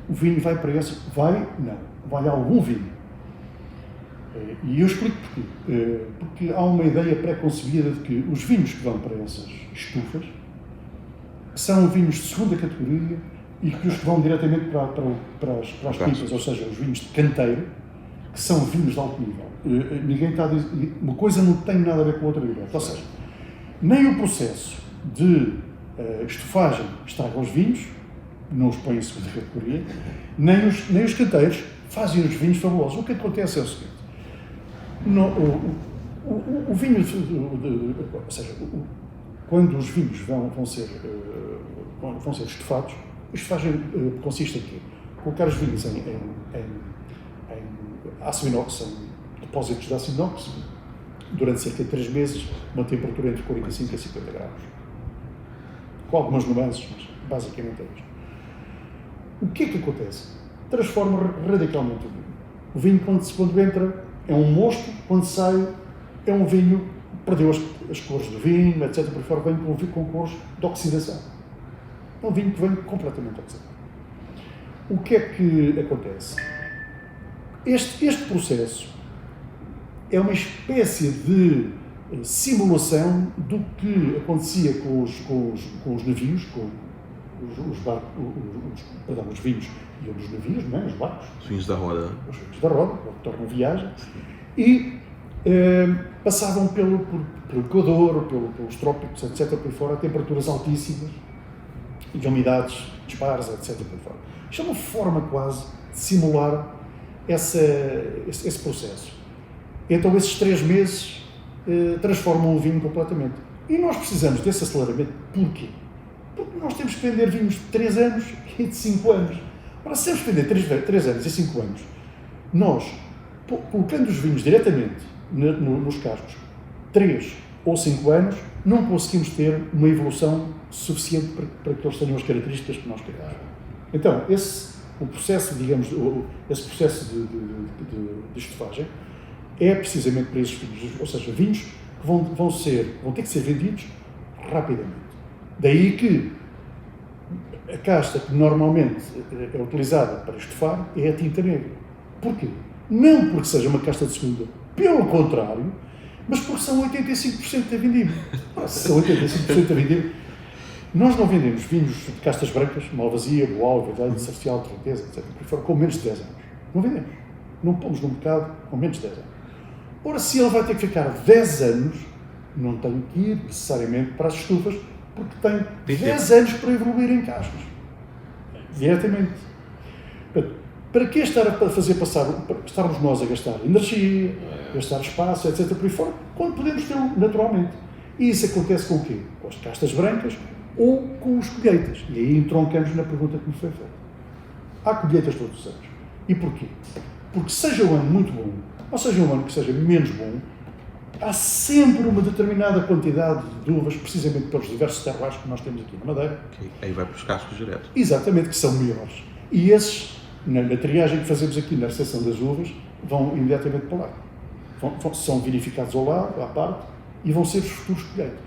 o vinho vai para esse... Vai algum vinho. E eu explico porquê. Porque há uma ideia pré-concebida de que os vinhos que vão para essas estufas são vinhos de segunda categoria e que os que vão diretamente para as pipas, ou seja, os vinhos de canteiro, que são vinhos de alto nível. Ninguém está a dizer... Uma coisa não tem nada a ver com a outra direto. Ou seja, nem o processo de estufagem estraga os vinhos, não os põe em segunda categoria, nem os canteiros fazem os vinhos fabulosos. O que acontece é o seguinte: o vinho, ou seja, quando os vinhos vão ser estufados, a estufagem consiste em quê? Colocar os vinhos em aço inox, são depósitos de aço inox, durante cerca de 3 meses, uma temperatura entre 45 a 50 graus. Com algumas nuances, mas basicamente é isto. O que é que acontece? Transforma radicalmente o vinho. O vinho, quando entra, é um mosto, quando sai, é um vinho, perdeu as cores do vinho, etc. Por fora, vem com cores de oxidação. É um vinho que vem completamente oxidado. O que é que acontece? Este processo é uma espécie de simulação do que acontecia com os navios, com os vinhos iam nos navios, não é? Os barcos. Os vinhos da roda. Os vinhos da roda, quando tornam viagem. E passavam pelo Equador, pelos trópicos, etc., por fora, a temperaturas altíssimas e umidades dispares, etc., por fora. Isto é uma forma quase de simular esse processo. Então, esses 3 meses transformam o vinho completamente. E nós precisamos desse aceleramento. Porquê? Porque nós temos que vender vinhos de 3 anos e de 5 anos. Ora, se temos que vender 3 anos e 5 anos, nós, colocando os vinhos diretamente nos cascos, 3 ou 5 anos, não conseguimos ter uma evolução suficiente para que eles tenham as características que nós queremos. Então, o processo, digamos, esse processo de estufagem é precisamente para esses vinhos, ou seja, vinhos que vão ter que ser vendidos rapidamente. Daí que a casta que normalmente é utilizada para estufar é a tinta negra. Porquê? Não porque seja uma casta de segunda, pelo contrário, mas porque são 85% da vindima. Se são 85% da vindima. Nós não vendemos vinhos de castas brancas, Malvasia, Boal, Verdade, Sarcial, Trenteza, etc., com menos de 10 anos. Não vendemos. Não pomos no mercado com menos de 10 anos. Ora, se ele vai ter que ficar 10 anos, não tem que ir necessariamente para as estufas, porque tem 10 anos para evoluir em cascas. Diretamente. Para que estarmos nós a gastar energia, gastar espaço, etc., por aí fora, quando podemos tê-lo naturalmente? E isso acontece com o quê? Com as castas brancas ou com os colheitas. E aí entroncamos na pergunta que me foi feita. Há colheitas todos os anos. E porquê? Porque seja um ano muito bom, ou seja um ano que seja menos bom, há sempre uma determinada quantidade de uvas, precisamente pelos diversos terroirs que nós temos aqui na Madeira. Okay. Aí vai para os cascos direto. Exatamente, que são melhores. E esses, na triagem que fazemos aqui na recepção das uvas, vão imediatamente para lá. São vinificados ao lado, à parte, e vão ser os futuros colheitas.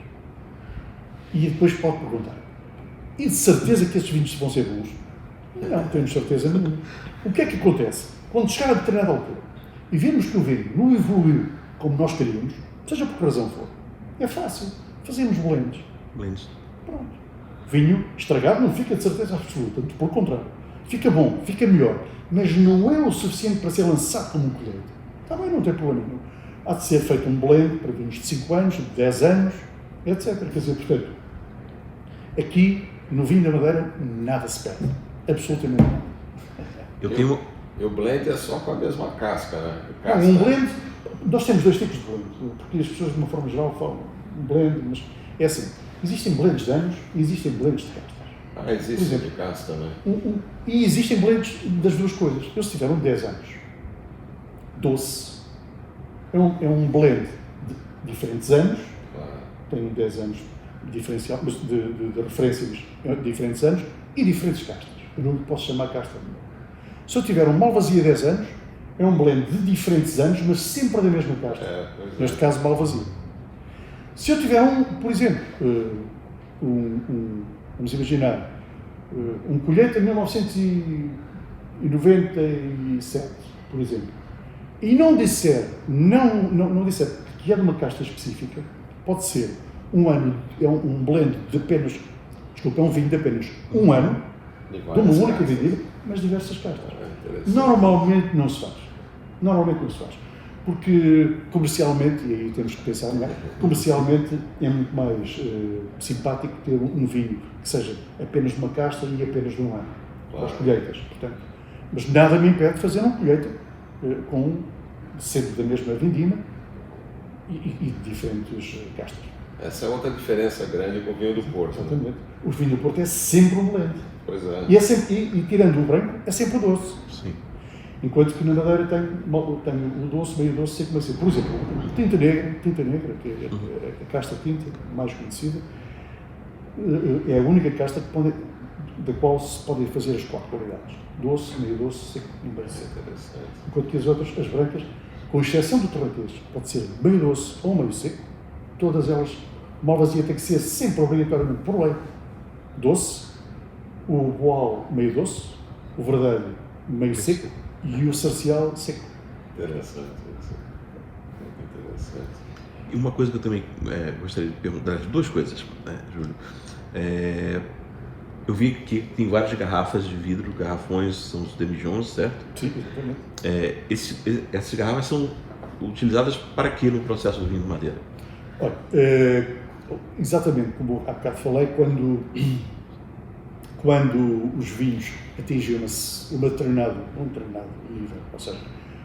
E depois pode perguntar: e de certeza que estes vinhos vão ser bons? Não temos certeza nenhuma. O que é que acontece? Quando chegar a determinada altura e vemos que o vinho não evoluiu como nós queríamos, seja por que razão for, é fácil. Fazemos blends. Pronto. Vinho estragado não fica de certeza absoluta, pelo contrário. Fica bom, fica melhor, mas não é o suficiente para ser lançado como um colheita. Está bem, não tem problema nenhum. Há de ser feito um blend para vinhos de 5 anos, de 10 anos, etc. Quer dizer, portanto, aqui, no vinho da Madeira, nada se perde. Absolutamente nada. E o blend é só com a mesma casca, né? Um blend, nós temos 2 tipos de blend, porque as pessoas, de uma forma geral, falam blend, mas é assim, existem blends de anos e existem blends de castas. Existe exemplo, de casta também. E existem blends das duas coisas. Eles tiveram 10 anos. Doce. É um blend de diferentes anos, tem 10 anos diferencial, mas de referência, mas diferentes anos e diferentes castas. Eu não lhe posso chamar casta nenhuma. Se eu tiver um Malvasia 10 anos, é um blend de diferentes anos, mas sempre da mesma casta. Neste caso, Malvasia. Se eu tiver por exemplo, vamos imaginar, colheita de 1997, por exemplo, e não disser que é de uma casta específica, pode ser um ano, é um blend de apenas, é um vinho de apenas um ano, de uma única vendida, mas diversas castas. Normalmente não se faz. Porque comercialmente, e aí temos que pensar, não é? Comercialmente é muito mais simpático ter um vinho que seja apenas de uma casta e apenas de um ano, para as colheitas, portanto. Mas nada me impede de fazer uma colheita sendo da mesma vindima e de diferentes castas. Essa é outra diferença grande com o vinho do Porto. Exatamente. Né? O vinho do Porto é sempre um blend. Pois é. E tirando o branco, é sempre doce. Sim. Enquanto que na Madeira tem o doce, meio doce, seco, macio. Por exemplo, tinta negra, que é a casta tinta mais conhecida, é a única casta da qual se podem fazer as 4 qualidades. Doce, meio doce, seco e macio. Enquanto que as outras, as brancas, com exceção do torrentês, pode ser meio doce ou meio seco, todas elas, malvasia tem que ser sempre obrigatoriamente por lei doce, o boal meio doce, o verdelho meio seco e o sarcial seco. Interessante. E uma coisa que eu também gostaria de perguntar, 2 coisas, né, Júlio. Eu vi que tem várias garrafas de vidro, garrafões, são os demijohns, certo? Sim, exatamente. Essas garrafas são utilizadas para quê no processo do vinho de madeira? Olha, exatamente como há bocado falei, quando os vinhos atingem um determinado nível, ou seja,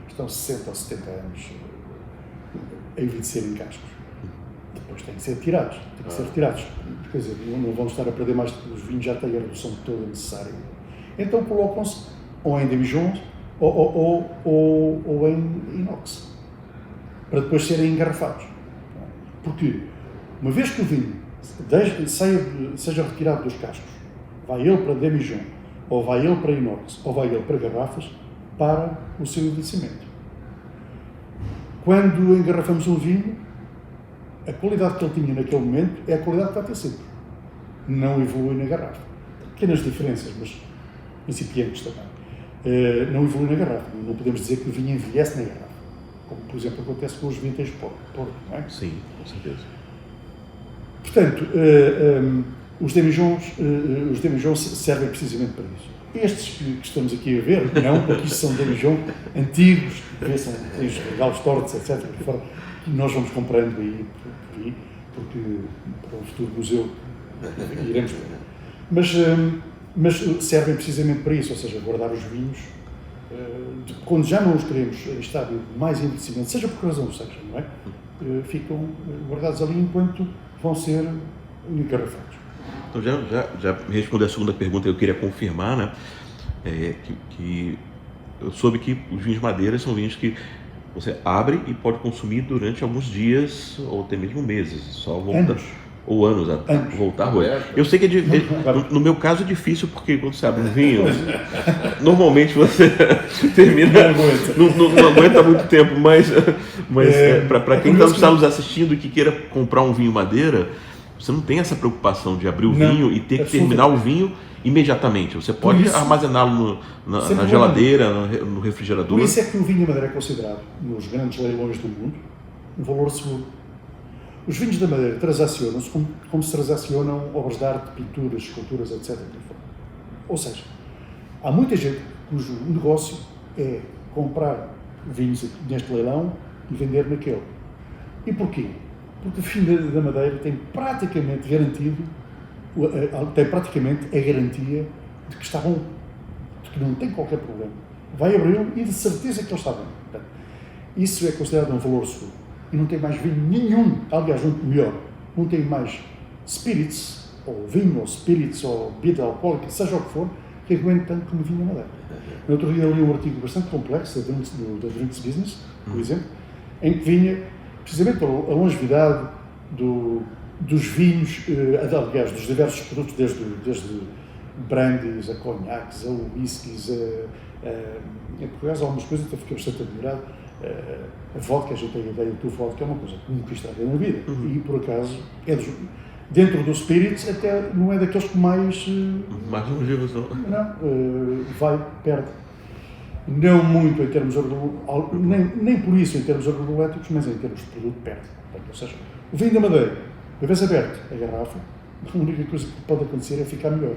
estão 60 ou 70 anos a envelhecer em cascos, depois têm que ser retirados. Quer dizer, não vão estar a perder mais, os vinhos já têm a redução toda necessária. Então colocam-se ou em demijohns ou em inox, para depois serem engarrafados. Porque, uma vez que o vinho seja retirado dos cascos, vai ele para demijohn, ou vai ele para inox, ou vai ele para garrafas, para o seu envelhecimento. Quando engarrafamos um vinho, a qualidade que ele tinha naquele momento é a qualidade que vai ter sempre. Não evolui na garrafa. Pequenas diferenças, mas incipientes também. Não evolui na garrafa. Não podemos dizer que o vinho envelhece na garrafa. Como, por exemplo, acontece com os vinténs Porto, não é? Sim, com certeza. Portanto, os demijohns servem precisamente para isso. Estes que estamos aqui a ver, não, porque isto são demijohns antigos, têm os regalos tortos, etc., que nós vamos comprando aí, porque para o futuro museu iremos ver. Mas servem precisamente para isso, ou seja, guardar os vinhos, quando já não os queremos em estado de mais envelhecimento, seja por que razão seja, não é? Ficam guardados ali enquanto vão ser engarrafados. Então já me respondeu a segunda pergunta que eu queria confirmar, né? Que eu soube que os vinhos madeira são vinhos que você abre e pode consumir durante alguns dias ou até mesmo meses, só volta, ou anos a voltar a roer. Eu sei que no meu caso é difícil, porque quando você abre um vinho, normalmente você termina, não aguenta muito tempo, mas para quem está nos assistindo e que queira comprar um vinho madeira, você não tem essa preocupação de abrir o vinho e ter que terminar o vinho imediatamente. Você pode armazená-lo na geladeira, no refrigerador. Por isso é que o vinho madeira é considerado, nos grandes leilões do mundo, um valor seguro. Os vinhos da madeira transacionam-se como se transacionam obras de arte, pinturas, esculturas, etc. Ou seja, há muita gente cujo negócio é comprar vinhos neste leilão e vender naquele. E porquê? Porque o vinho da madeira tem praticamente a garantia de que está bom, de que não tem qualquer problema. Vai abri-lo e de certeza que ele está bom. Portanto, isso é considerado um valor seguro. E não tem mais vinho nenhum, aliás, melhor, não tem mais spirits, ou vinho, ou spirits, ou bebida alcoólica, seja o que for, que aguente tanto como vinho da madeira. No outro dia li um artigo bastante complexo da Drinks Business, por exemplo, em que vinha precisamente a longevidade dos vinhos, aliás, dos diversos produtos, desde brandies, a conhaques, a whiskies, por acaso algumas coisas, até fiquei bastante admirado, A vodka, a gente tem a ideia que o vodka é uma coisa que nunca estraga na vida. E, por acaso, dentro do Spirits, até não é daqueles que mais longevos, não. perde. Não muito em termos nem por isso em termos organoléticos, mas em termos de produto perde. Portanto, ou seja, o vinho da Madeira, uma vez aberto a garrafa, a única coisa que pode acontecer é ficar melhor.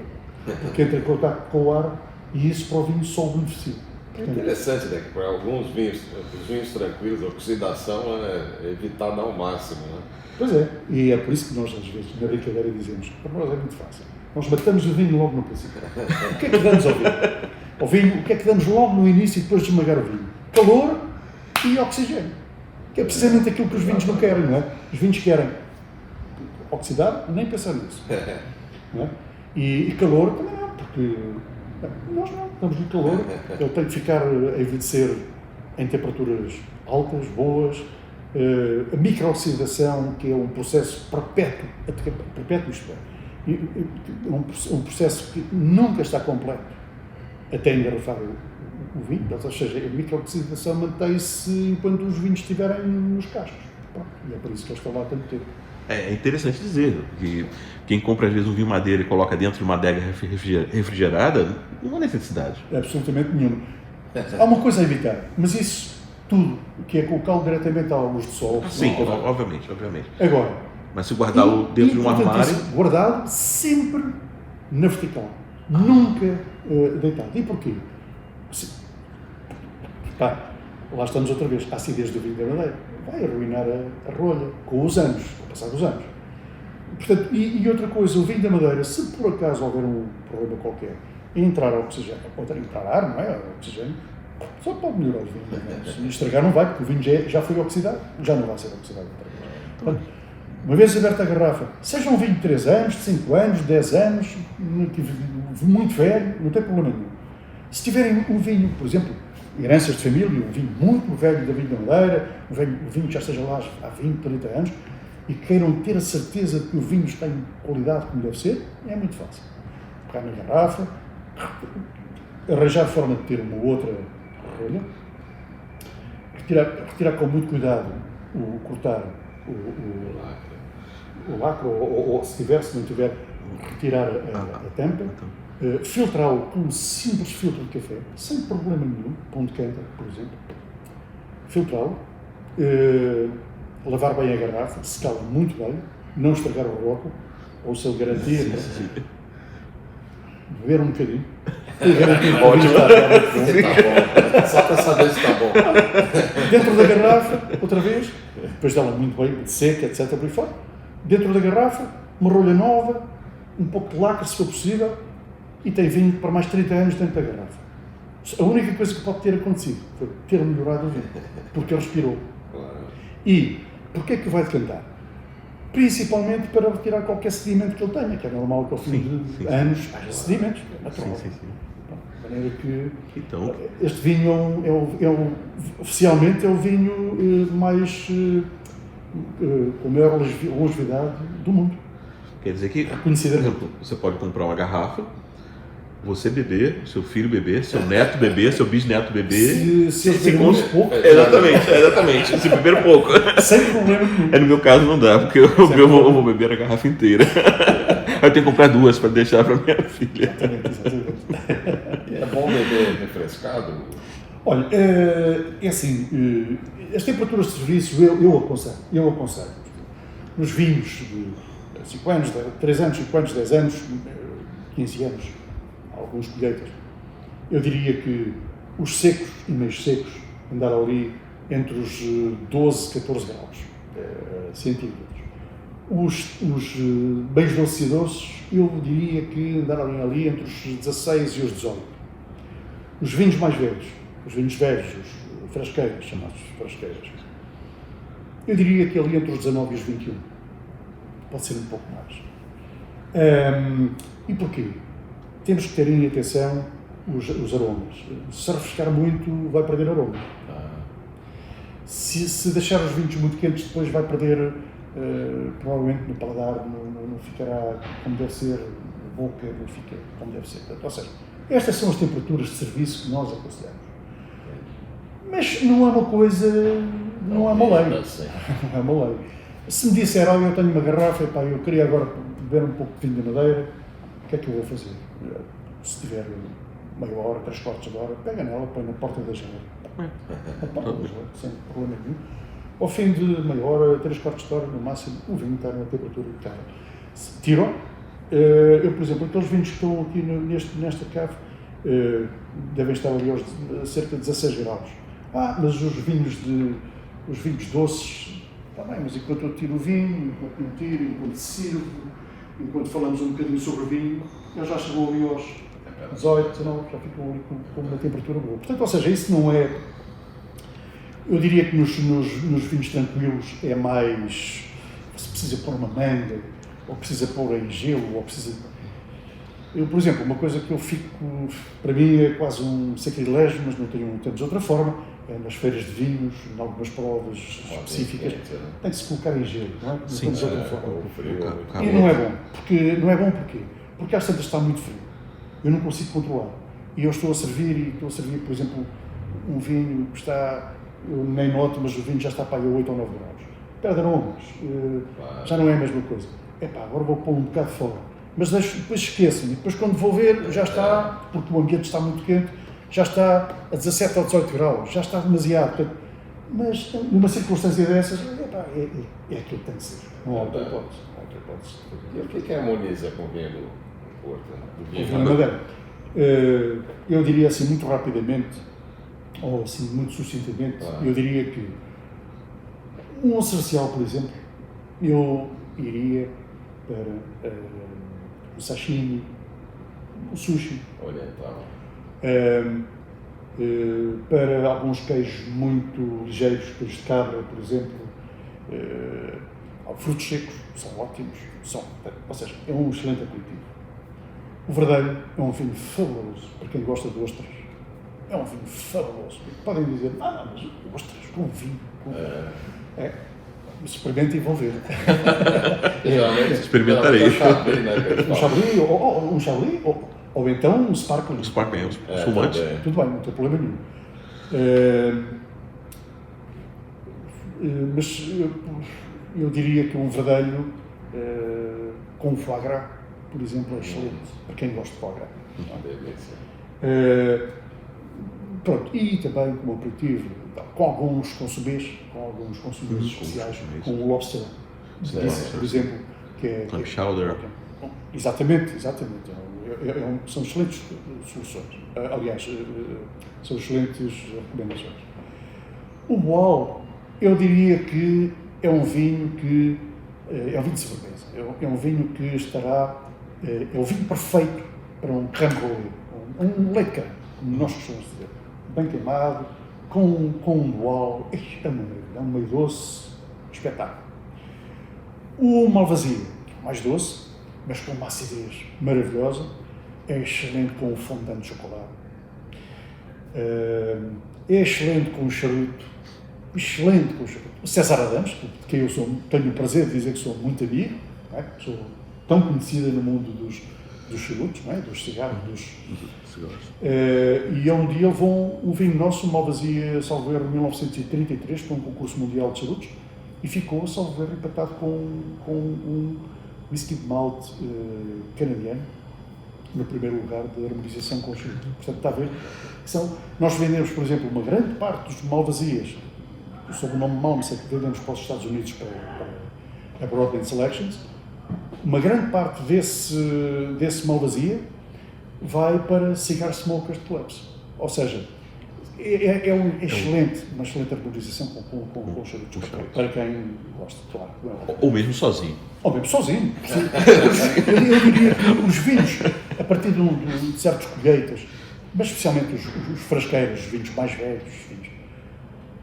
Porque entra em contato com o ar e isso para o vinho só o beneficia. É interessante, né, que para alguns vinhos, os vinhos tranquilos, a oxidação é evitada ao máximo, né? Pois é, e é por isso que nós às vezes na brincadeira dizemos que para nós é muito fácil. Nós matamos o vinho logo no princípio. O que é que damos ao vinho? Ao vinho, o que é que damos logo no início e depois de esmagar o vinho? Calor e oxigênio. Que é precisamente aquilo que os vinhos não querem, não é? Os vinhos querem oxidar, nem pensar nisso. Não é? E calor também não, porque nós não, estamos no calor, ele tem que ficar a envelhecer em temperaturas altas, boas, a microoxidação, que é um processo perpétuo, isto é, um processo que nunca está completo até engarrafar o vinho, ou seja, a microoxidação mantém-se enquanto os vinhos estiverem nos cascos. E é por isso que eles estão lá há tanto tempo. É interessante dizer que quem compra às vezes um vinho madeira e coloca dentro de uma adega refrigerada, não há necessidade. Absolutamente nenhuma. Há uma coisa a evitar, mas isso tudo, que é colocá-lo diretamente à luz do sol. Sim, obviamente. Agora, mas se guardá-lo dentro de um armário... Guardá-lo sempre na vertical, nunca deitado. E porquê? Lá estamos outra vez, a acidez do vinho da Madeira vai arruinar a rolha com os anos, com o passar dos anos. Portanto, e outra coisa, o vinho da Madeira, se por acaso houver um problema qualquer, entrar oxigênio, ou entrar ar, não é? Oxigênio, só pode melhorar o vinho. Se estragar não vai, porque o vinho já foi oxidado, já não vai ser oxidado outra vez. Portanto, uma vez aberta a garrafa, seja um vinho de 3 anos, de 5 anos, de 10 anos, muito velho, não tem problema nenhum. Se tiverem um vinho, por exemplo, heranças de família, um vinho muito velho da Vinha da Madeira, um vinho que já esteja lá há 20, 30 anos, e queiram ter a certeza de que o vinho está em qualidade como deve ser, é muito fácil. Pegar na garrafa, arranjar forma de ter uma outra rolha, retirar com muito cuidado, cortar o lacre, ou se não tiver, retirar a tampa, filtrá-lo com um simples filtro de café, sem problema nenhum, pão de canta, por exemplo, filtrá-lo, lavar bem a garrafa, secá-la muito bem, não estragar o rótulo, ou se ele garantir, beber um bocadinho, Ótimo. Tá bom, só para saber se está bom. Dentro da garrafa, outra vez, depois dela muito bem, seca, etc, por aí fora, dentro da garrafa, uma rolha nova, um pouco de lacre, se for possível, e tem vinho para mais 30 anos dentro da garrafa. A única coisa que pode ter acontecido foi ter melhorado o vinho, porque ele respirou. E porquê é que vai decantar? Principalmente para retirar qualquer sedimento que ele tenha, que é normal que ao fim de anos haja sedimentos, é natural. De maneira que então, este vinho oficialmente é o vinho mais com maior longevidade do mundo. Quer dizer que, por exemplo, você pode comprar uma garrafa, você beber, seu filho beber, seu neto beber, seu bisneto beber. Se beber muito pouco. Exatamente. Se beber pouco. Sem problema nenhum. No meu caso não dá, porque eu vou beber a garrafa inteira. Eu tenho que comprar 2 para deixar para minha filha. Exatamente. É bom beber refrescado? Olha, é assim, as temperaturas de serviço eu aconselho. Nos vinhos de 5 anos, 3 anos, 5 anos, 10 anos, 15 anos, alguns colheitas, eu diria que os secos e meios secos andaram ali entre os 12 e 14 graus centígrados. Os meios doces e doces, eu diria que andaram ali entre os 16 e os 18. Os vinhos mais velhos, os vinhos velhos, os frasqueiros, chamados frasqueiros, eu diria que ali entre os 19 e os 21. Pode ser um pouco mais. E porquê? Temos que ter em atenção os aromas. Se refrescar muito, vai perder aroma. Se deixar os vinhos muito quentes, depois vai perder, provavelmente no paladar, não ficará como deve ser, na boca não fica como deve ser. Ou seja, estas são as temperaturas de serviço que nós aconselhamos. Mas não é uma coisa, não é uma lei. Assim. Não é uma lei. Se me disser, olha, eu tenho uma garrafa, epá, eu queria agora beber um pouco de vinho de madeira, o que é que eu vou fazer? Se tiver meia hora, 3/4 de hora, pega nela, põe na porta da geladeira. Na porta da geladeira, sem problema nenhum. Ao fim de meia hora, 3/4 de hora, no máximo, o vinho está na temperatura que está. Tiram. Eu, por exemplo, aqueles vinhos que estão aqui nesta cave devem estar ali a cerca de 16 graus. Mas os vinhos doces, está bem, mas enquanto eu tiro o vinho, enquanto não tiro, enquanto sirvo, enquanto falamos um bocadinho sobre o vinho, ele já chegou ali aos 18, 19, já ficou ali com uma temperatura boa. Portanto, ou seja, isso não é... Eu diria que nos vinhos tranquilos é mais... Se precisa pôr uma manga, ou precisa pôr em gelo, ou precisa... Eu, por exemplo, uma coisa que eu fico... Para mim é quase um sacrilégio, mas não tenho de outra forma, é nas feiras de vinhos, em algumas provas específicas, tem que se colocar em gelo, não é? Sim, de outra forma. E não é bom. Porque às tantas está muito frio. Eu não consigo controlar. E eu estou a servir, por exemplo, um vinho que está... Eu nem noto, mas o vinho já está para aí a 8 ou 9 graus. Perde aromas. Já não é a mesma coisa. Agora vou pôr um bocado fora. Mas depois esqueço-me. Depois quando vou ver, já está, porque o ambiente está muito quente, já está a 17 ou 18 graus. Já está demasiado. Portanto, mas numa circunstância dessas, é aquilo que tem que ser. Não há outra hipótese. E o que harmoniza com o vinho do Porto? Do vinho da Madeira? Eu diria assim, muito rapidamente, ou assim, muito sucintamente, eu diria que um acercial, por exemplo, eu iria para o sashimi, o sushi, oriental, para alguns queijos muito ligeiros, queijos de cabra, por exemplo, frutos secos, são ótimos, ou seja, é um excelente aperitivo. O verdelho é um vinho fabuloso, para quem gosta de ostras. É um vinho fabuloso. Podem dizer, mas ostras, com vinho. Experimentem e vão ver. Experimentarei. Um chablis, ou então um sparkling. Sparkling, os fumantes. Tudo bem, não tem problema nenhum. Mas eu diria que um verdelho com foie gras, por exemplo, é excelente, para quem gosta de foie gras. Pronto, e também como aperitivo, com alguns consumés especiais, com o lobster, por exemplo, que é... Clam chowder. Exatamente. São excelentes soluções. Aliás, são excelentes recomendações. O Boal, eu diria que é um vinho que... É um vinho de sobremesa. É um vinho que estará... É o vinho perfeito para um crème brûlée, um leite crème, como nós costumamos dizer. Bem queimado, com um Boal, é um meio doce, espetáculo. O Malvasia, mais doce, mas com uma acidez maravilhosa, é excelente com o fondant de chocolate, é excelente com o charuto, O César Adams, de quem eu tenho o prazer de dizer que sou muito amigo, não é? Sou tão conhecida no mundo dos charutos, não é? Dos cigarros, e um dia levou um vinho nosso, uma Malvasia, salvo erro, em 1933, para um concurso mundial de charutos, e ficou, salvo erro, empatado com um whisky de malte canadiano, no primeiro lugar de harmonização com o charuto. Portanto, está a ver? Nós vendemos, por exemplo, uma grande parte dos Malvasias, sob o nome Malmsey, que vendemos para os Estados Unidos para a Broadband Selections. Uma grande parte desse Malvasia vai para Cigar Smokers Clubs. Ou seja, é uma excelente harmonização com charutos, para quem gosta, claro. Ou mesmo sozinho. Ou mesmo sozinho. Eu diria que os vinhos, a partir de certas colheitas, mas especialmente os frasqueiros, os vinhos mais velhos,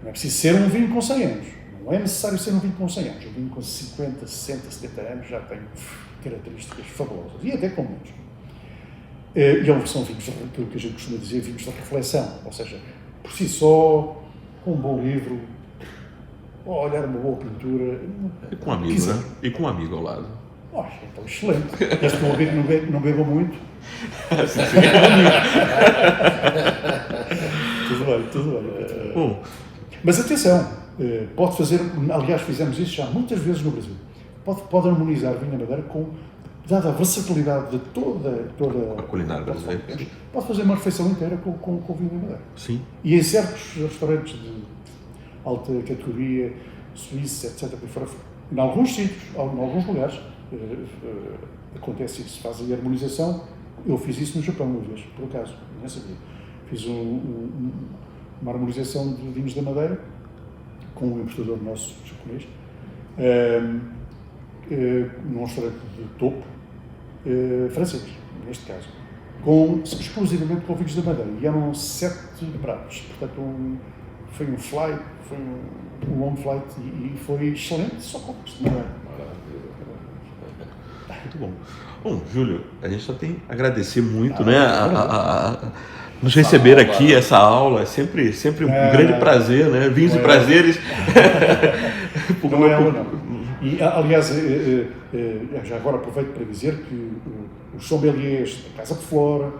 não é preciso ser um vinho com 100 anos. Não é necessário ser um vinho com 100 anos. Um vinho com 50, 60, 70 anos já tem características fabulosas. E até com menos. E são vinhos, aquilo que a gente costuma dizer, vinhos de reflexão. Ou seja, por si só, com um bom livro, ou olhar uma boa pintura. E com um amigo, né? E com um amigo ao lado. Então, excelente. Desde que o amigo não beba muito. Tudo bem, tudo bem. Bom, Mas atenção, pode fazer, aliás fizemos isso já muitas vezes no Brasil, pode harmonizar vinho da Madeira com, dada a versatilidade de toda a culinária brasileira. pode fazer uma refeição inteira com vinho da Madeira. Sim. E em certos restaurantes de alta categoria, suíça, etc., em alguns sítios, em alguns lugares, acontece isso, fazem harmonização. Eu fiz isso no Japão uma vez, por acaso, nem sabia. Fiz uma harmonização de vinhos da Madeira com um importador nosso japonês, num restaurante de topo, francês, neste caso, exclusivamente com vinhos da Madeira. E eram 7 pratos, portanto foi um flight, foi um long flight e foi excelente, só com vinhos de Madeira. Muito bom. Bom, Júlio, a gente só tem a agradecer muito, né, a nos receber aqui, essa aula. É sempre um grande prazer, né? Vinhos e prazeres. Não é ela, não. E, aliás, já agora aproveito para dizer que os sommeliers da Casa de Flora,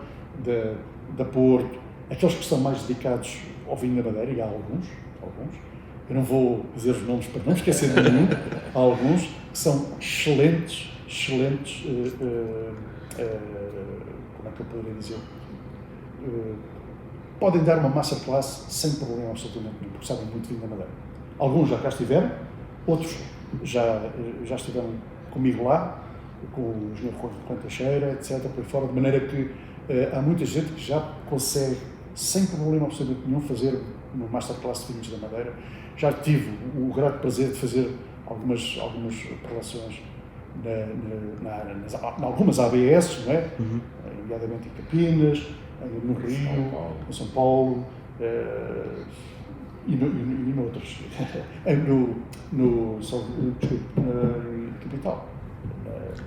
da Porto, aqueles que estão mais dedicados ao vinho da Madeira, e há alguns, eu não vou dizer os nomes para não esquecer de nenhum, há alguns que são excelentes, como é que eu poderia dizer? Podem dar uma masterclass sem problema absolutamente nenhum, porque sabem muito vinho da Madeira. Alguns já cá estiveram, outros já estiveram comigo lá, com o engenheiro Juan Teixeira, etc., por aí fora, de maneira que há muita gente que já consegue, sem problema absolutamente nenhum, fazer uma masterclass de vinhos da Madeira. Já tive o grato prazer de fazer algumas relações em algumas ABS, não é? Nomeadamente em Campinas, no Rio, em São Paulo e noutros. Na capital.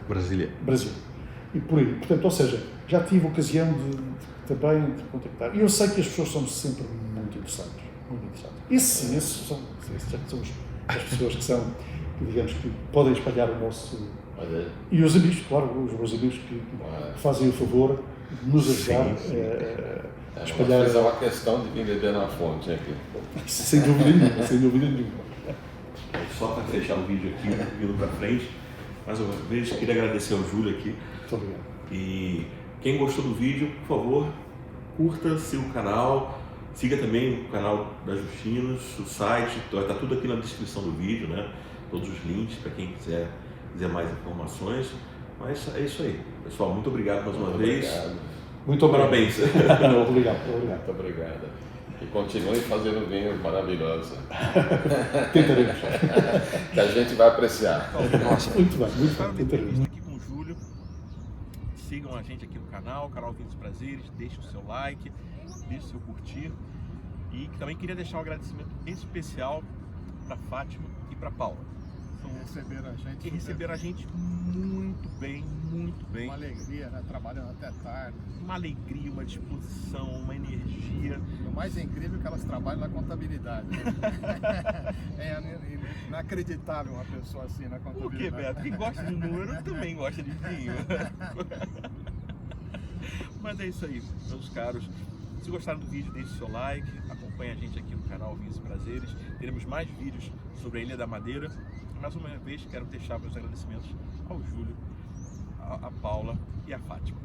Brasília. Brasil. E por aí. Portanto, ou seja, já tive ocasião também de contactar. E eu sei que as pessoas são sempre muito interessantes. Muito interessantes. Esses são as pessoas que digamos que podem espalhar o nosso... E os amigos, claro, os meus amigos que fazem o favor de nos ajudar a espalhar... Mas é uma questão de vir beber na fonte aqui. Sem dúvida nenhuma. Só para fechar o vídeo aqui, indo para frente, mais uma vez, queria agradecer ao Júlio aqui. Muito obrigado. E quem gostou do vídeo, por favor, curta, siga o canal, siga também o canal da Justinos, o site, está tudo aqui na descrição do vídeo, né? Todos os links para quem quiser mais informações. Mas é isso aí, pessoal. Muito obrigado mais uma vez. Muito obrigado. Parabéns. Obrigado. Muito obrigado. E continue fazendo vinhos maravilhosos. Tentaremos. Que a gente vai apreciar. Nossa, Muito bem. Tentaremos. aqui com o Júlio. Sigam a gente aqui no canal Vinhos e Prazeres. Deixe o seu like, deixe o seu curtir. E também queria deixar um agradecimento especial para Fátima e para Paula. Receberam a gente muito bem. Uma alegria, né? Trabalhando até tarde. Uma alegria, uma disposição, uma energia. O mais incrível é que elas trabalham na contabilidade. É inacreditável uma pessoa assim na contabilidade. Por que, Beto? Quem gosta de número também gosta de vinho. Mas é isso aí, meus caros. Se gostaram do vídeo, deixe seu like, acompanhe a gente aqui no canal Vinhos e Prazeres. Teremos mais vídeos sobre a Ilha da Madeira. Mais uma vez, quero deixar meus agradecimentos ao Júlio, a Paula e a Fátima.